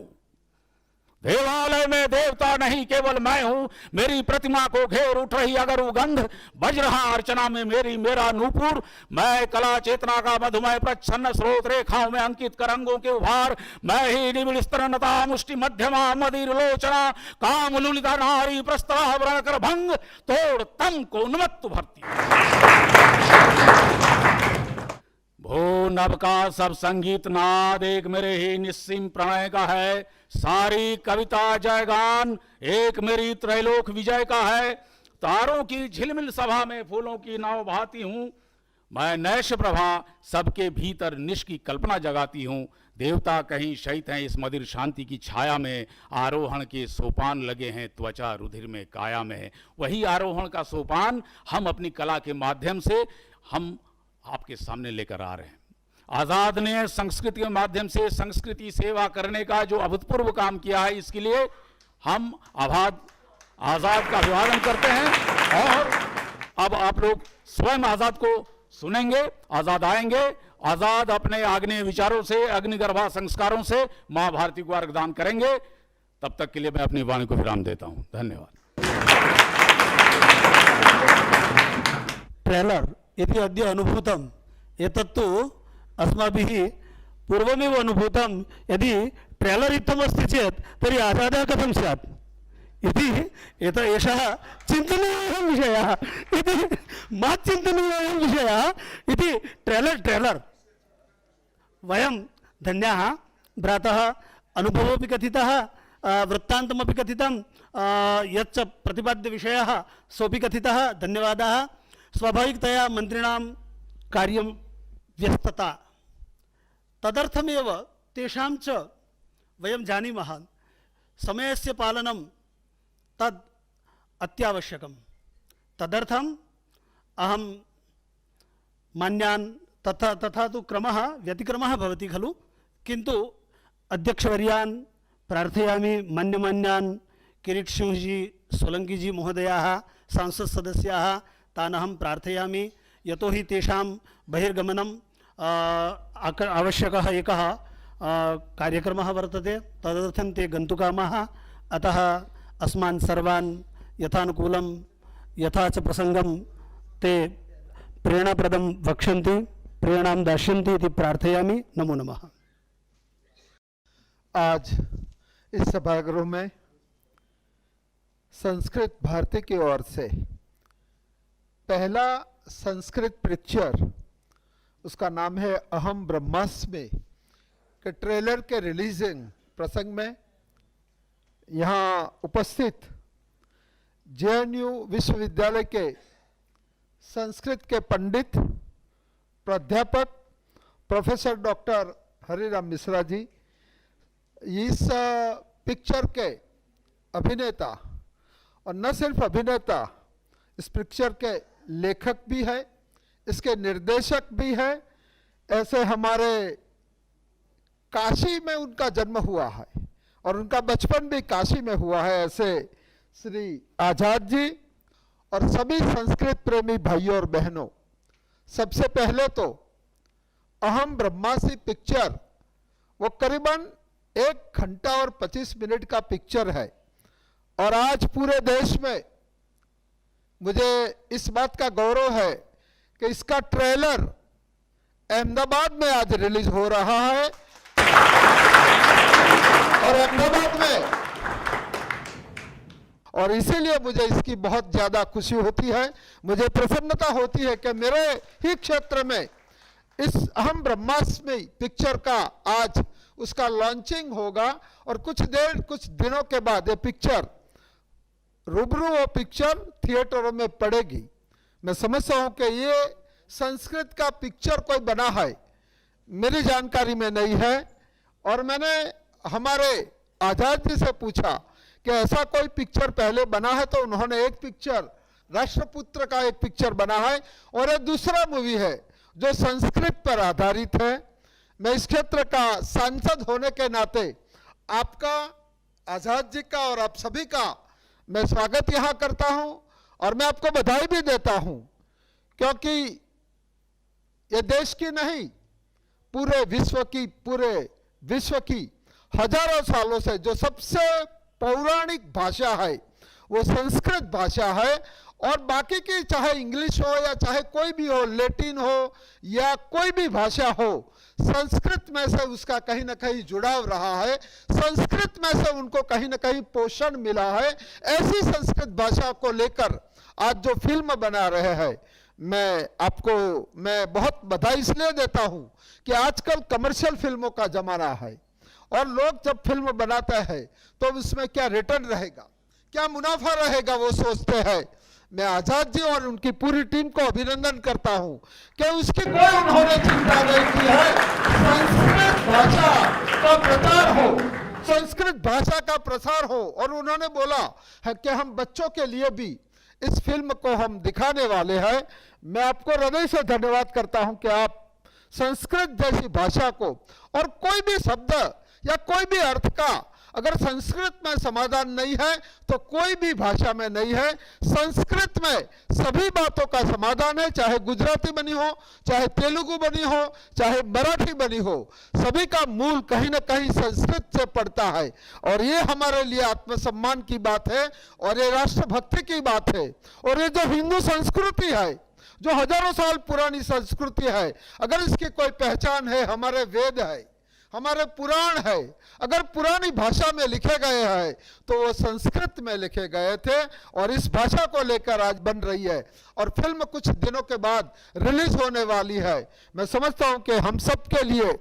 देवालय में देवता नहीं केवल मैं हूं, मेरी प्रतिमा को घेर उठ रही अगर उगंध, बज रहा अर्चना में मेरा नूपुर। मैं कला चेतना का मधुमय प्रच्छन्न स्रोत, रेखाओं में अंकित करंगों के उभार। मैं ही निबिड़ स्तनता मुष्टि मध्यमा मदिर लोचना, काम लुलिता नारी प्रस्तावरण कर भंग, तोड़ तम को उन्मत्त भरती। भो नभ का सब संगीत नाद एक मेरे ही निस्सीम प्रणय का है। सारी कविता जयगान एक मेरी त्रैलोक विजय का है। तारों की झिलमिल सभा में फूलों की नाव बहाती हूं। मैं नैश प्रभा सबके भीतर निश की कल्पना जगाती हूं। देवता कहीं शयित हैं इस मदिर शांति की छाया में। आरोहण के सोपान लगे हैं त्वचा रुधिर में काया में। वही आरोहण का सोपान हम अपनी कला के माध्यम से हम आपके सामने लेकर आ रहे हैं। आजाद ने संस्कृति के माध्यम से संस्कृति सेवा करने का जो अभूतपूर्व काम किया है, इसके लिए हम आजाद का अभिवादन करते हैं। और अब आप लोग स्वयं आजाद को सुनेंगे। आजाद आएंगे, आजाद अपने आग्नेय विचारों से, अग्निगर्भा संस्कारों से मां भारती को अर्घदान करेंगे। तब तक के लिए मैं अपनी वाणी को विराम देता हूं। धन्यवाद। ट्रेलर इति अद्य अनुभूतम् एतत्तु अस्माभिः पूर्वमेव अनुभूतं। यदि ट्रेलर इत्थमस्ति चेत् तर्हि आजादः कथं स्यात् इति एषः चिन्तनीयः विषयः इति मा चिन्तनीयः विषयः इति ट्रेलर वयं धन्याः। भ्रातः अनुभवोऽपि कथितः, वृत्तान्तमपि कथितं, यच्च प्रतिपाद्यविषयः सोऽपि कथितः। धन्यवादाः। स्वाभाविकतया मन्त्रिणां कार्यं व्यस्तता, तदर्थमेव तेषां च वयं जानीमः समयस्य पालनं तद् अत्यावश्यकं। तदर्थम् अहं मान्यान् तथा तु क्रमः व्यतिक्रमः भवति खलु, किन्तु अध्यक्षवर्यान् प्रार्थयामि, मन्यमान्यान् किरीटसिंहजी सोलंकीजी महोदयाः सांसद सदस्याः तान् अहं प्रार्थयामि। यतोहि तेषां बहिर्गमनम् आवश्यकः एकः कार्यक्रमः वर्तते, तदर्थं ते गन्तुकामाः। अतः अस्मान् सर्वान् यथानुकूलं यथा च प्रसंगं ते प्रेरणाप्रदं वक्ष्यन्ति, प्रेरणां दास्यन्ति इति प्रार्थयामि। नमो नमः। आज इस सभागृह में संस्कृत भारती की ओर से पहला संस्कृत पिक्चर, उसका नाम है अहम ब्रह्मास्मि, के ट्रेलर के रिलीजिंग प्रसंग में यहाँ उपस्थित जेएनयू विश्वविद्यालय के संस्कृत के पंडित प्राध्यापक प्रोफेसर डॉक्टर हरिराम मिश्रा जी, इस पिक्चर के अभिनेता और न सिर्फ अभिनेता, इस पिक्चर के लेखक भी है, इसके निर्देशक भी है। ऐसे हमारे काशी में उनका जन्म हुआ है और उनका बचपन भी काशी में हुआ है, ऐसे श्री आजाद जी और सभी संस्कृत प्रेमी भाइयों और बहनों, सबसे पहले तो अहम ब्रह्मास्मि पिक्चर वो करीबन 1 घंटा और 25 मिनट का पिक्चर है और आज पूरे देश में मुझे इस बात का गौरव है कि इसका ट्रेलर अहमदाबाद में आज रिलीज हो रहा है और अहमदाबाद में, और इसीलिए मुझे इसकी बहुत ज्यादा खुशी होती है, मुझे प्रसन्नता होती है कि मेरे ही क्षेत्र में इस अहम ब्रह्मास्मि पिक्चर का आज उसका लॉन्चिंग होगा और कुछ दिनों के बाद ये पिक्चर रूबरू वो पिक्चर थिएटरों में पड़ेगी। मैं समझता हूं कि ये संस्कृत का पिक्चर कोई बना है, मेरी जानकारी में नहीं है। और मैंने हमारे आजाद जी से पूछा कि ऐसा कोई पिक्चर पहले बना है, तो उन्होंने एक पिक्चर राष्ट्रपुत्र का एक पिक्चर बना है और एक दूसरा मूवी है जो संस्कृत पर आधारित है। मैं इस क्षेत्र का सांसद होने के नाते आपका, आजाद जी का और आप सभी का मैं स्वागत यहां करता हूं और मैं आपको बधाई भी देता हूं, क्योंकि ये देश की नहीं पूरे विश्व की हजारों सालों से जो सबसे पौराणिक भाषा है वो संस्कृत भाषा है, और बाकी की चाहे इंग्लिश हो या चाहे कोई भी हो, लैटिन हो या कोई भी भाषा हो, संस्कृत में से उसका कहीं ना कहीं जुड़ाव रहा है, संस्कृत में से उनको कहीं ना कहीं पोषण मिला है। ऐसी संस्कृत भाषा को लेकर आज जो फिल्म बना रहे हैं, मैं बहुत बधाई इसलिए देता हूं कि आजकल कमर्शियल फिल्मों का जमाना है, और लोग जब फिल्म बनाते हैं तो उसमें क्या रिटर्न रहेगा, क्या मुनाफा रहेगा, वो सोचते हैं। मैं आजाद जी और उनकी पूरी टीम को अभिनंदन करता हूं कि उसकी कोई उन्होंने चिंता नहीं की है। संस्कृत भाषा का प्रचार हो, संस्कृत भाषा का प्रसार हो, और उन्होंने बोला है कि हम बच्चों के लिए भी इस फिल्म को हम दिखाने वाले हैं। मैं आपको हृदय से धन्यवाद करता हूं कि आप संस्कृत जैसी भाषा को, और कोई भी शब्द या कोई भी अर्थ का अगर संस्कृत में समाधान नहीं है तो कोई भी भाषा में नहीं है। संस्कृत में सभी बातों का समाधान है, चाहे गुजराती बनी हो, चाहे तेलुगु बनी हो, चाहे मराठी बनी हो, सभी का मूल कहीं ना कहीं संस्कृत से पड़ता है। और ये हमारे लिए आत्मसम्मान की बात है, और ये राष्ट्रभक्ति की बात है, और ये जो हिंदू संस्कृति है, जो हजारों साल पुरानी संस्कृति है, अगर इसकी कोई पहचान है, हमारे वेद है, हमारे पुराण है, अगर पुरानी भाषा में लिखे गए हैं तो वो संस्कृत में लिखे गए थे, और इस भाषा को लेकर आज बन रही है, और फिल्म कुछ दिनों के बाद रिलीज होने वाली है। मैं समझता हूं कि हम सब के लिए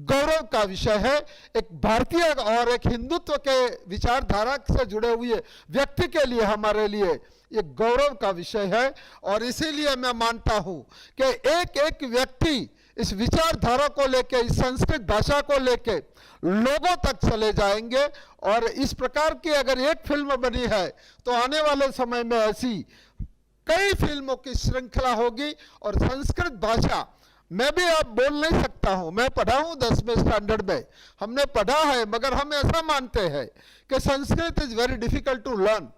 गौरव का विषय है। एक भारतीय और एक हिंदुत्व के विचारधारा से जुड़े हुए व्यक्ति के लिए हमारे लिए एक गौरव का विषय है, और इसीलिए मैं मानता हूं कि एक एक व्यक्ति इस विचारधारा को लेके, इस संस्कृत भाषा को लेके लोगों तक चले जाएंगे। और इस प्रकार की अगर एक फिल्म बनी है तो आने वाले समय में ऐसी कई फिल्मों की श्रृंखला होगी। और संस्कृत भाषा मैं भी अब बोल नहीं सकता हूं, मैं पढ़ा हूं 10वें स्टैंडर्ड में, हमने पढ़ा है, मगर हम ऐसा मानते हैं कि Sanskrit is very difficult to learn.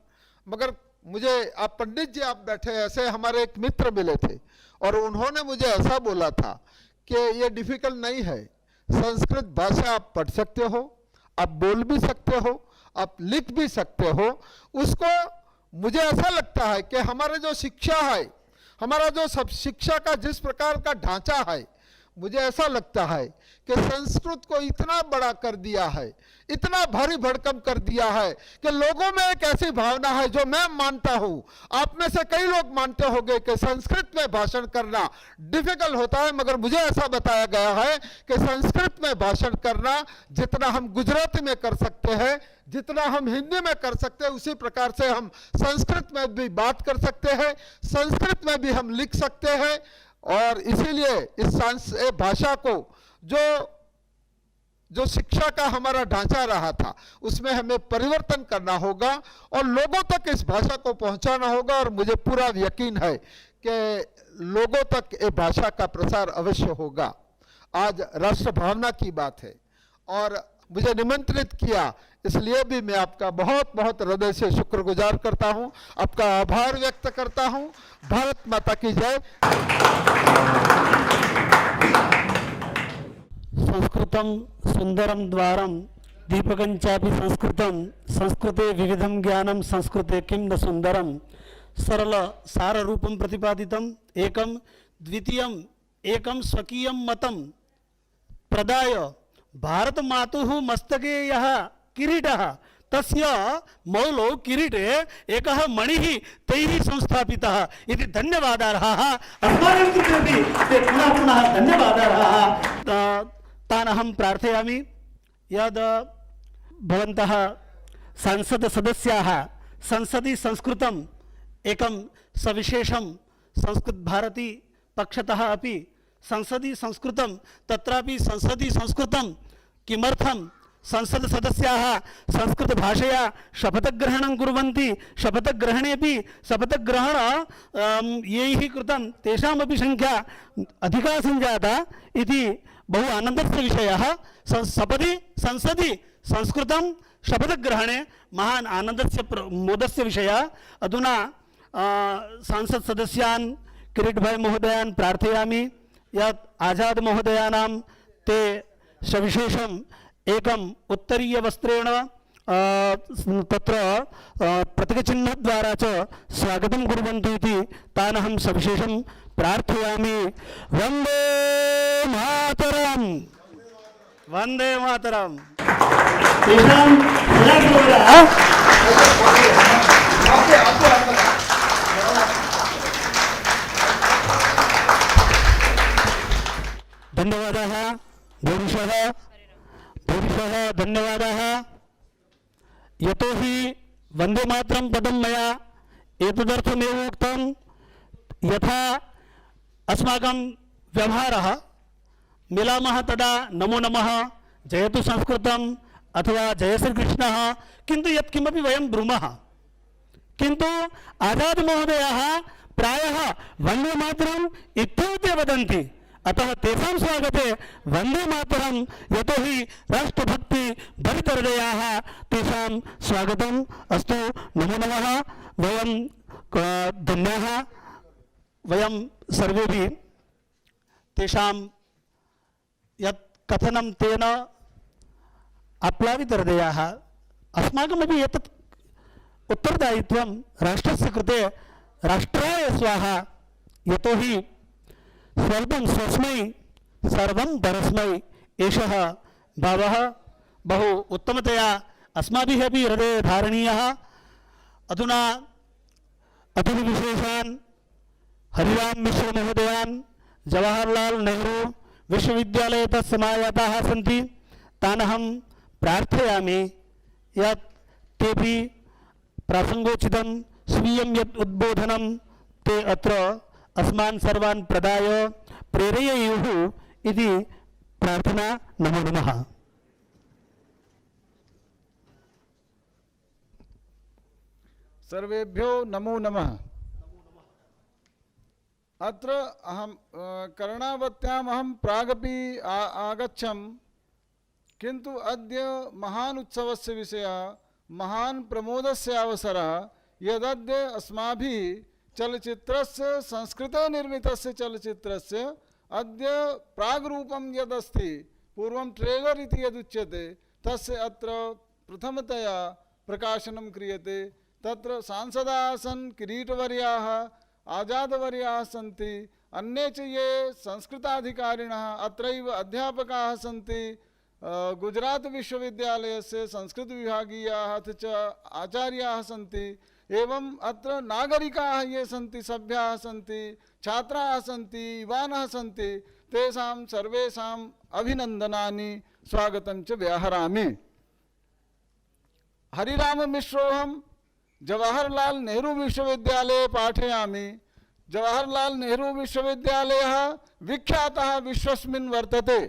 मगर मुझे, आप पंडित जी आप बैठे, ऐसे हमारे एक मित्र मिले थे, और उन्होंने मुझे ऐसा बोला था कि ये डिफिकल्ट नहीं है, संस्कृत भाषा आप पढ़ सकते हो, आप बोल भी सकते हो, आप लिख भी सकते हो उसको। मुझे ऐसा लगता है कि हमारे जो शिक्षा है, हमारा जो सब शिक्षा का जिस प्रकार का ढांचा है, मुझे ऐसा लगता है कि संस्कृत को इतना बड़ा कर दिया है, इतना भारी भड़कम कर दिया है कि लोगों में एक ऐसी भावना है जो मैं मानता हूं, आप में से कई लोग मानते होंगे कि संस्कृत में भाषण करना डिफिकल्ट होता है, मगर मुझे ऐसा बताया गया है कि संस्कृत में भाषण करना जितना हम गुजराती में कर सकते हैं, जितना हम हिंदी में कर सकते हैं, उसी प्रकार से हम संस्कृत में भी बात कर सकते हैं, संस्कृत में भी हम लिख सकते हैं। और इसीलिए इस भाषा को जो शिक्षा का हमारा ढांचा रहा था उसमें हमें परिवर्तन करना होगा और लोगों तक इस भाषा को पहुंचाना होगा। और मुझे पूरा यकीन है कि लोगों तक ये भाषा का प्रसार अवश्य होगा। आज राष्ट्र भावना की बात है और मुझे निमंत्रित किया, इसलिए भी मैं आपका बहुत बहुत हृदय से शुक्रगुजार करता हूं, आपका आभार व्यक्त करता हूं। भारत माता की जय। संस्कृतं सुंदरम द्वारम दीपकं चापि संस्कृतं संस्कृते विविधं ज्ञानं संस्कृते किं न सुंदरम। सरल सार रूपं प्रतिपादितम् एकं द्वितीयम् एकं स्वकीयं मतं प्रदाय भारत मातुः मस्तके यः किरीटः तस्य मौलौ किरीटे एकः मणिः तैः संस्थापितः इति धन्यवादार्हाः। अस्माकं कृतेपि ते पुनः पुनः धन्यवादार्हाः। तान् अहं प्रार्थयामि यद् भवन्तः संसद सदस्याः संसदि संस्कृतम् एकं सविशेषं संस्कृत भारती पक्षतः अपि संसदि संस्कृतं तत्रापि संसदि संस्कृतं किमर्थं संसद सदस्याः संस्कृत भाषया शपथग्रहणं कुर्वन्ति। शपथग्रहणेपि शपथग्रहण यैः कृतं तेषामपि संख्या अधिका सञ्जाता इति बहु आनन्दस्य विषयः। सपदि संसदि संस्कृतं शपथग्रहणे महान् आनन्दस्य मोदस्य विषयः। अधुना सांसद सदस्यान् किरीटभाई महोदयान् प्रार्थयामि यत् आजाद महोदयानां ते सविशेषं एकम् उत्तरीयवस्त्रेण तत्र प्रतीकचिह्नद्वारा च स्वागतं कुर्वन्तु इति तानहं सविशेषं प्रार्थयामि। वन्दे मातरम्, वन्दे मातरम्। धन्यवादाः भूरिशः धन्यवादाः। यतोहि वन्दे मातरं पदं मया एतदर्थमेव उक्तं यथा अस्माकं व्यवहारः मिलामः तदा नमो नमः जयतु संस्कृतम् अथवा जय श्रीकृष्णः, किन्तु यत्किमपि वयं ब्रूमः, किन्तु आजाद महोदयाः प्रायः वन्दे मातरम् इत्येव वदन्ति। अतः तेषां स्वागते वन्दे मातरम्, यतोहि राष्ट्रभक्ति भरितहृदयाः तेषां स्वागतम् अस्तु। नमो नमः। वयं धन्याः, वयं सर्वेपि तेषां यत् कथनं तेन आप्लावितहृदयाः, अस्माकमपि एतत् उत्तरदायित्वं राष्ट्रस्य कृते राष्ट्राय स्वाहा, यतोहि स्वल्पं स्वस्मै सर्वं परस्मै एषः भावः बहु उत्तमतया अस्माभिः अपि हृदये धारणीयः। अधुना अतिथिविशेषान् हरिराम मिश्र महोदयान् जवाहरलाल नेहरू विश्वविद्यालयतः समायाताः सन्ति, तानहं प्रार्थयामि यत् तेपि प्रासङ्गोचितं स्वीयं यत् उद्बोधनं ते अत्र अस्मान् सर्वान् प्रदाय प्रेरयेयुः इति प्रार्थना। नमो नमः। सर्वेभ्यो नमो नमः। अत्र अहं कर्णावत्याम् अहं प्रागपि आगच्छम्, किन्तु अद्य महान् उत्सवस्य विषयः, महान् प्रमोदस्य अवसरः, यदद्य अस्माभिः चलचित्रस्य संस्कृते निर्मितस्य चलचित्रस्य अद्य प्राग्रूपं यदस्ति, पूर्वं ट्रेलर् इति यदुच्यते, तस्य अत्र प्रथमतया प्रकाशनं क्रियते। तत्र सांसदाः सन्, किरीटवर्याः, आजादवर्याः सन्ति, अन्ये च ये संस्कृताधिकारिणः, अत्रैव अध्यापकाः सन्ति, गुजरात विश्वविद्यालयस्य संस्कृतविभागीयाः अथ च आचार्याः सन्ति, एवं अत्र नागरिकाः ये सन्ति, सभ्याः सन्ति, छात्राः सन्ति, युवानः सन्ति, तेषां सर्वेषाम् अभिनन्दनानि स्वागतं च व्याहरामि। हरिराम मिश्रोऽहं जवाहरलाल नेहरू विश्वविद्यालये पाठयामि। जवाहरलाल नेहरू विश्वविद्यालयः विख्यातः विश्वस्मिन् वर्तते,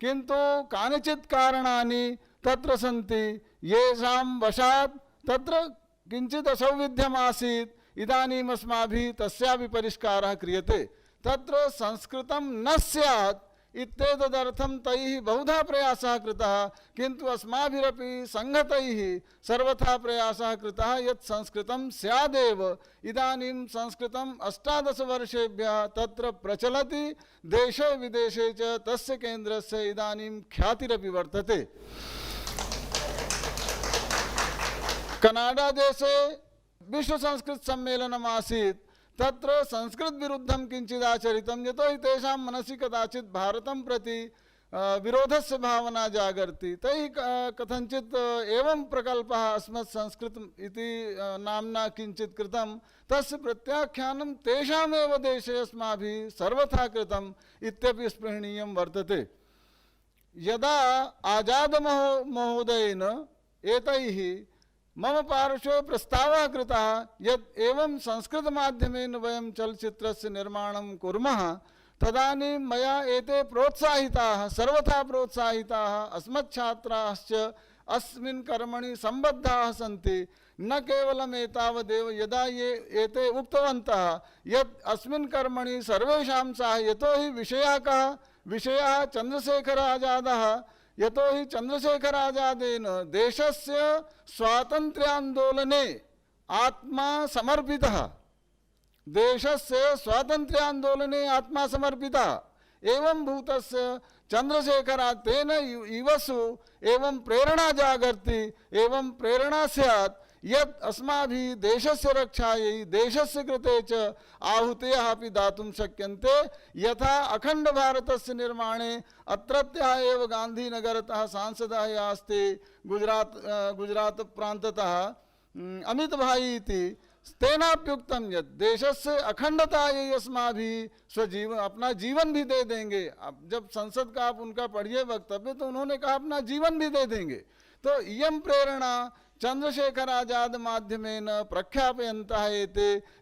किन्तु कानिचित् कारणानि तत्र सन्ति, येषां वशात् तत्र किञ्चित् असौविध्यमासीत्। इदानीम् अस्माभिः तस्यापि परिष्कारः क्रियते। तत्र संस्कृतं न स्यात् इत्येतदर्थं तैः बहुधा प्रयासः कृतः, किन्तु अस्माभिरपि संघतैः सर्वथा प्रयासः कृतः यत् संस्कृतं स्यादेव। इदानीं संस्कृतं 18 वर्षेभ्यः तत्र प्रचलति, देशे विदेशे च तस्य केन्द्रस्य इदानीं ख्यातिरपि वर्तते। कनाडा देशे विश्व संस्कृत सम्मेलनम् आसीत्, तत्र संस्कृत विरुद्धं किञ्चित् आचरितं, यतोहि तेषां मनसि कदाचित् भारतं प्रति विरोधस्य भावना जागर्ति। तैः कथञ्चित् एवं प्रकल्पः अस्मत् संस्कृत इति नाम्ना किञ्चित् कृतं, तस्य प्रत्याख्यानं तेषामेव देशे अस्माभिः सर्वथा कृतम् इत्यपि स्पृहणीयं वर्तते। यदा आजाद महोदयेन एतैः मम पार्श्वे प्रस्तावः कृतः यत् एवं संस्कृतमाध्यमेन वयं चलचित्रस्य निर्माणं कुर्मः, तदानीं मया एते प्रोत्साहिताः, सर्वथा प्रोत्साहिताः अस्मच्छात्राश्च अस्मिन् कर्मणि सम्बद्धाः सन्ति। न केवलम् एतावदेव, यदा एते उक्तवन्तः यत् अस्मिन् कर्मणि सर्वेषां साहाय्यं, यतोहि विषयः कः, विषयः चन्द्रशेखर आजादः, यतोहि चन्द्रशेखर आजादेन देशस्य स्वातन्त्र्यान्दोलने आत्मा समर्पितः, देशस्य स्वातन्त्र्यान्दोलने आत्मा समर्पितः, एवं भूतस्य चंद्रशेखरात् तेन इवसु एवं प्रेरणा जागर्ति एवं प्रेरणा स्यात् यत् अस्माभिः देशस्य रक्षायै देशस्य कृते च आहुतयः अपि दातुं शक्यन्ते। यथा अखंड भारतस्य निर्माणे अत्रत्यः एव गांधीनगरतः सांसदः यः अस्ति गुजरात प्रान्ततः अमित भाई इति, तेनाप्युक्तं यत् देशस्य अखंडतायै अस्माभिः स्वजीवन अपना जीवन भी दे देंगे। अब जब संसद का आप उनका पढ़िए वक्तव्य तो उन्होंने कहा अपना जीवन भी दे देंगे। तो इयं प्रेरणा चंद्रशेखर आजाद माध्यमेन प्रख्यापयन्तः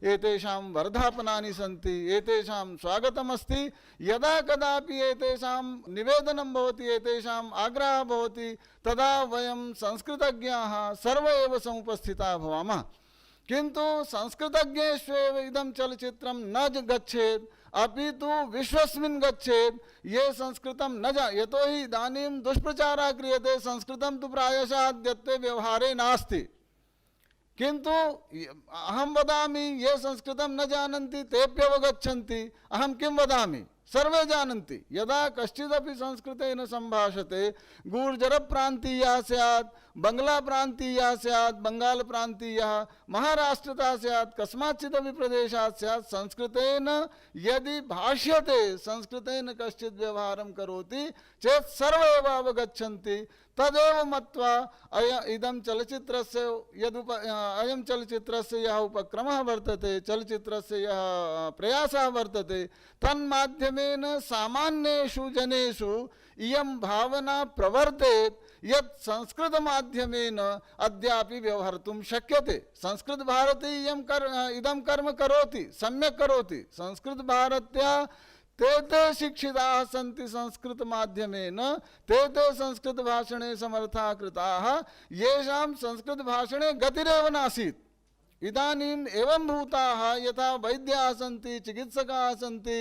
एतेषां वर्धापनानि सन्ति, एतेषां स्वागतमस्ति। यदा कदापि एतेषां निवेदनं भवति, एतेषाम् आग्रहः भवति, तदा वयं संस्कृतज्ञाः सर्वे एव समुपस्थिताः भवामः। किंतु संस्कृतज्ञेष्वेव इदं चलचित्रं न गच्छेत्, अपितु विश्वस्मिन् गच्छेत्। ये संस्कृतं न यतोहि इदानीं दुष्प्रचारः क्रियते, संस्कृतं तु प्रायशः अद्यत्वे व्यवहारे नास्ति। किंतु अहं वदामि ये संस्कृतं न जानन्ति तेऽप्यवगच्छन्ति। अहं किं वदामि, सर्वे जानन्ति। यदा कश्चिदपि संस्कृतेन सम्भाषते, गूर्जर प्रान्तीयः स्यात्, बंगला प्रान्तीयः स्यात्, बंगाल प्रान्तीयः, महाराष्ट्रतः स्यात्, कस्माच्चिदपि प्रदेशात् स्यात्, संस्कृतेन यदि भाष्यते, संस्कृतेन कश्चित् व्यवहारं करोति चेत् सर्वे एव अवगच्छन्ति। तदेव मत्वा इदं चलचित्रस्य अयं चलचित्रस्य यः उपक्रमः वर्तते, चलचित्रस्य यः प्रयासः वर्तते, तन्माध्यमेन सामान्येषु जनेषु इयं भावना प्रवर्तेत् यत् संस्कृत माध्यमेन अद्यापि व्यवहर्तुं शक्यते। संस्कृत भारती इदं कर्म करोति, सम्यक् करोति। संस्कृत भारत्या ते शिक्षिताः सन्ति संस्कृत माध्यमेन, ते संस्कृत भाषणे समर्थाः कृताः, येषां संस्कृत भाषणे गतिरेव नासीत्। इदानीम् एवं भूताः यथा वैद्याः सन्ति, चिकित्सकाः सन्ति,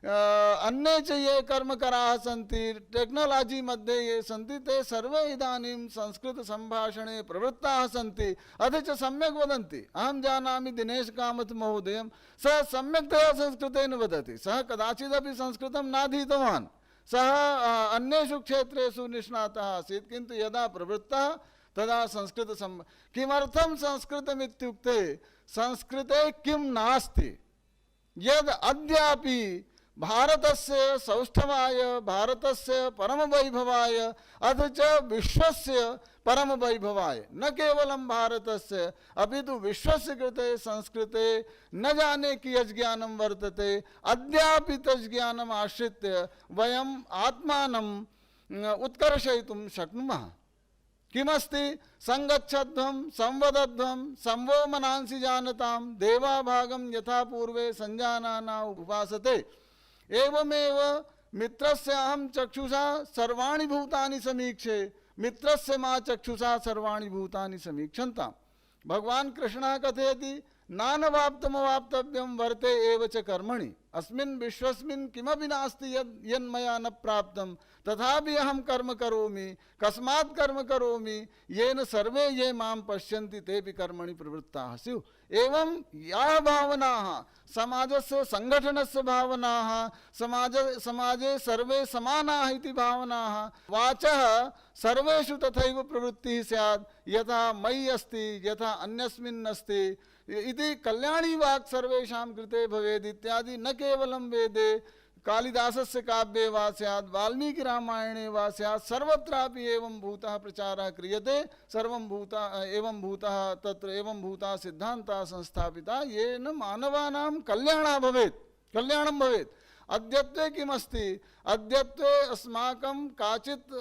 अन्ये च ये कर्मकराः सन्ति, टेक्नोलॉजी मध्ये ये सन्ति, ते सर्वे इदानीं संस्कृत संभाषणे प्रवृत्ताः सन्ति। अथ च सम्यक् वदन्ति। अहं जानामि दिनेश कामत महोदयं, सः सम्यक्तया संस्कृतेन वदति। सः कदाचिदपि संस्कृतं नाधीतवान्, सः अन्येषु क्षेत्रेषु निष्णातः आसीत्, किन्तु यदा प्रवृत्तः तदा संस्कृत किमर्थं संस्कृतमित्युक्ते संस्कृते किं नास्ति यद् अद्यापि भारतस्य सौष्ठवाय, भारतस्य परमवैभवाय, अथ च विश्वस्य परमवैभवाय, न केवलं भारतस्य अपितु विश्वस्य कृते संस्कृते न जाने कियत् ज्ञानं वर्तते। अद्यापि तत् ज्ञानम् आश्रित्य वयम् आत्मानं उत्कर्षयितुं शक्नुमः। किमस्ति संगच्छध्वं संवदध्वं संवो मनांसि जानतां देवाभागं यथा पूर्वे संजानाना उपासते। एवमेव मित्रस्य अहं चक्षुषा सर्वाणि भूतानि समीक्षे, मित्रस्य मा चक्षुषा सर्वाणि भूतानि समीक्षन्ताम्। भगवान कृष्णः कथयति नानवाप्तमवाप्तव्यं वर्ते एव च कर्मणि। अस्मिन् विश्वस्मिन् किमपि नास्ति यन्मया न प्राप्तं, तथापि अहं कर्म करोमि। कस्मात् कर्म करोमि, येन सर्वे ये मां पश्यन्ति तेपि कर्मणि प्रवृत्ताः स्युः। एवं याः भावनाः समाजस्य संगठनस्य भावनाः, समाजे सर्वे समानाः इति भावनाः, वाचः सर्वेषु तथैव प्रवृत्तिः स्यात्, यथा मयि अस्ति यथा अन्यस्मिन् अस्ति इति कल्याणी वाक् सर्वेषां कृते भवेत् इत्यादि। न केवलं वेदे, कालिदासस्य काव्ये वा स्यात्, वाल्मीकि रामायणे वा स्यात्, सर्वत्रापि एवं भूतः प्रचारः क्रियते। सर्वं भूता एवं भूतः तत्र एवं भूता सिद्धान्ताः संस्थापिता, येन मानवानां कल्याणं भवेत्। अद्यत्वे किमस्ति, अद्यत्वे अस्माकं काचित्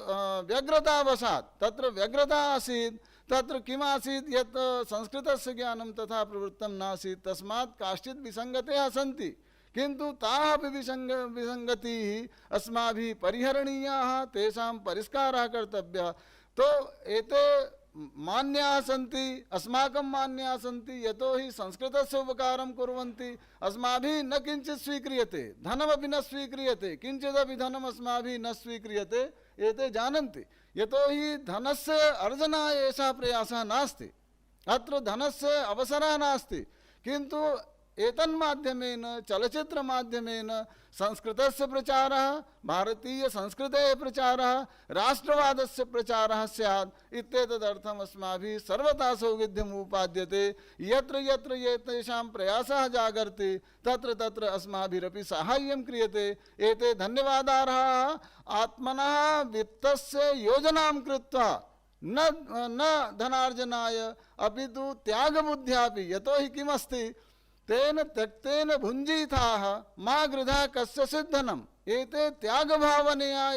व्यग्रतावशात्, तत्र व्यग्रता आसीत्, तत्र किमासीत् यत् संस्कृतस्य ज्ञानं तथा प्रवृत्तं नासीत्, तस्मात् काश्चित् विसङ्गतयः सन्ति, किन्तु ताः अपि विसङ्गतिः अस्माभिः परिहरणीयाः, तेषां परिष्कारः कर्तव्यः। तो एते मान्याः सन्ति, अस्माकं मान्याः सन्ति, यतोहि संस्कृतस्य उपकारं कुर्वन्ति। अस्माभिः न किञ्चित् स्वीक्रियते, धनमपि न स्वीक्रियते, किञ्चिदपि धनम् अस्माभिः न स्वीक्रियते, एते जानन्ति। यतोहि धनस्य अर्जनाय एषः प्रयासः नास्ति, अत्र धनस्य अवसरः नास्ति, किन्तु एतन्माध्यमेन चलचित्रमाध्यमेन संस्कृतस्य प्रचारः, भारतीयसंस्कृतेः प्रचारः, राष्ट्रवादस्य प्रचारः स्यात् इत्येतदर्थम् अस्माभिः सर्वथा सौविध्यम् उपाद्यते। यत्र यत्र एतेषां प्रयासः जागर्ति तत्र तत्र अस्माभिरपि साहाय्यं क्रियते। एते धन्यवादार्हाः। आत्मनः वित्तस्य योजनां कृत्वा न धनार्जनाय अपितु त्यागबुद्ध्यापि, यतो हि किमस्ति तेन त्यक्तेन भुञ्जीथाः मा गृधा कस्य सिद्धनम्। एते त्यागभावनया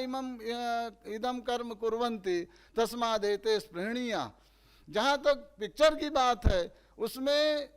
इदं कर्म कुर्वन्ति, तस्मादेते स्पृहणीयाः। जहाँ तक पिक्चर की बात है, उसमें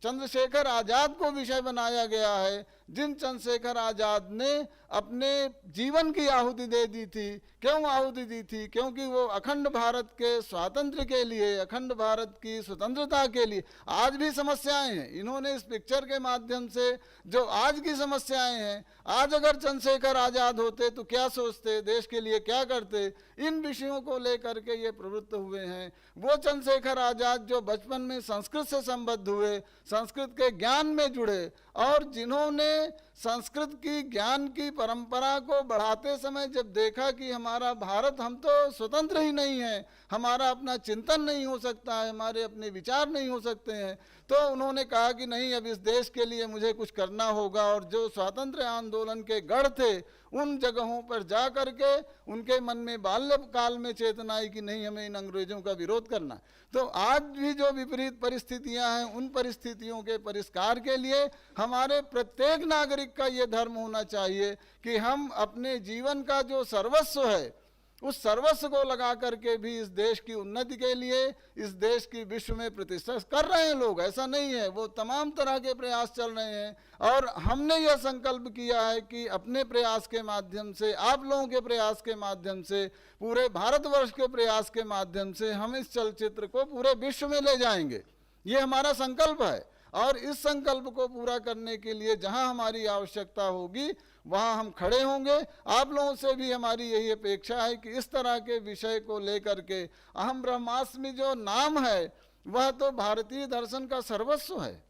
चंद्रशेखर आज़ाद को विषय बनाया गया है। जिन चंद्रशेखर आज़ाद ने अपने जीवन की आहुति दे दी थी। क्यों आहुति दी थी? क्योंकि वो अखंड भारत के स्वातंत्र्य के लिए, अखंड भारत की स्वतंत्रता के लिए। आज भी समस्याएं हैं, इन्होंने इस पिक्चर के माध्यम से जो आज की समस्याएं हैं, आज अगर चंद्रशेखर आज़ाद होते तो क्या सोचते, देश के लिए क्या करते, इन विषयों को लेकर के ये प्रवृत्त हुए हैं। वो चंद्रशेखर आज़ाद जो बचपन में संस्कृत से संबद्ध हुए, संस्कृत के ज्ञान में जुड़े, और जिन्होंने संस्कृत की ज्ञान की परंपरा को बढ़ाते समय जब देखा कि हमारा भारत, हम तो स्वतंत्र ही नहीं हैं, हमारा अपना चिंतन नहीं हो सकता है, हमारे अपने विचार नहीं हो सकते हैं, तो उन्होंने कहा कि नहीं, अब इस देश के लिए मुझे कुछ करना होगा। और जो स्वातंत्र्य आंदोलन के गढ़ थे, उन जगहों पर जा कर के उनके मन में बाल्यकाल में चेतना आई कि नहीं, हमें इन अंग्रेजों का विरोध करना। तो आज भी जो विपरीत परिस्थितियां हैं, उन परिस्थितियों के परिष्कार के लिए हमारे प्रत्येक नागरिक का ये धर्म होना चाहिए कि हम अपने जीवन का जो सर्वस्व है, उस सर्वस्व को लगा करके भी इस देश की उन्नति के लिए, इस देश की विश्व में प्रतिष्ठा कर रहे हैं लोग, ऐसा नहीं है। वो तमाम तरह के प्रयास चल रहे हैं, और हमने यह संकल्प किया है कि अपने प्रयास के माध्यम से, आप लोगों के प्रयास के माध्यम से, पूरे भारतवर्ष के प्रयास के माध्यम से हम इस चलचित्र को पूरे विश्व में ले जाएंगे। ये हमारा संकल्प है, और इस संकल्प को पूरा करने के लिए जहां हमारी आवश्यकता होगी वहां हम खड़े होंगे। आप लोगों से भी हमारी यही अपेक्षा है कि इस तरह के विषय को लेकर के, अहम ब्रह्मास्मि जो नाम है वह तो भारतीय दर्शन का सर्वस्व है।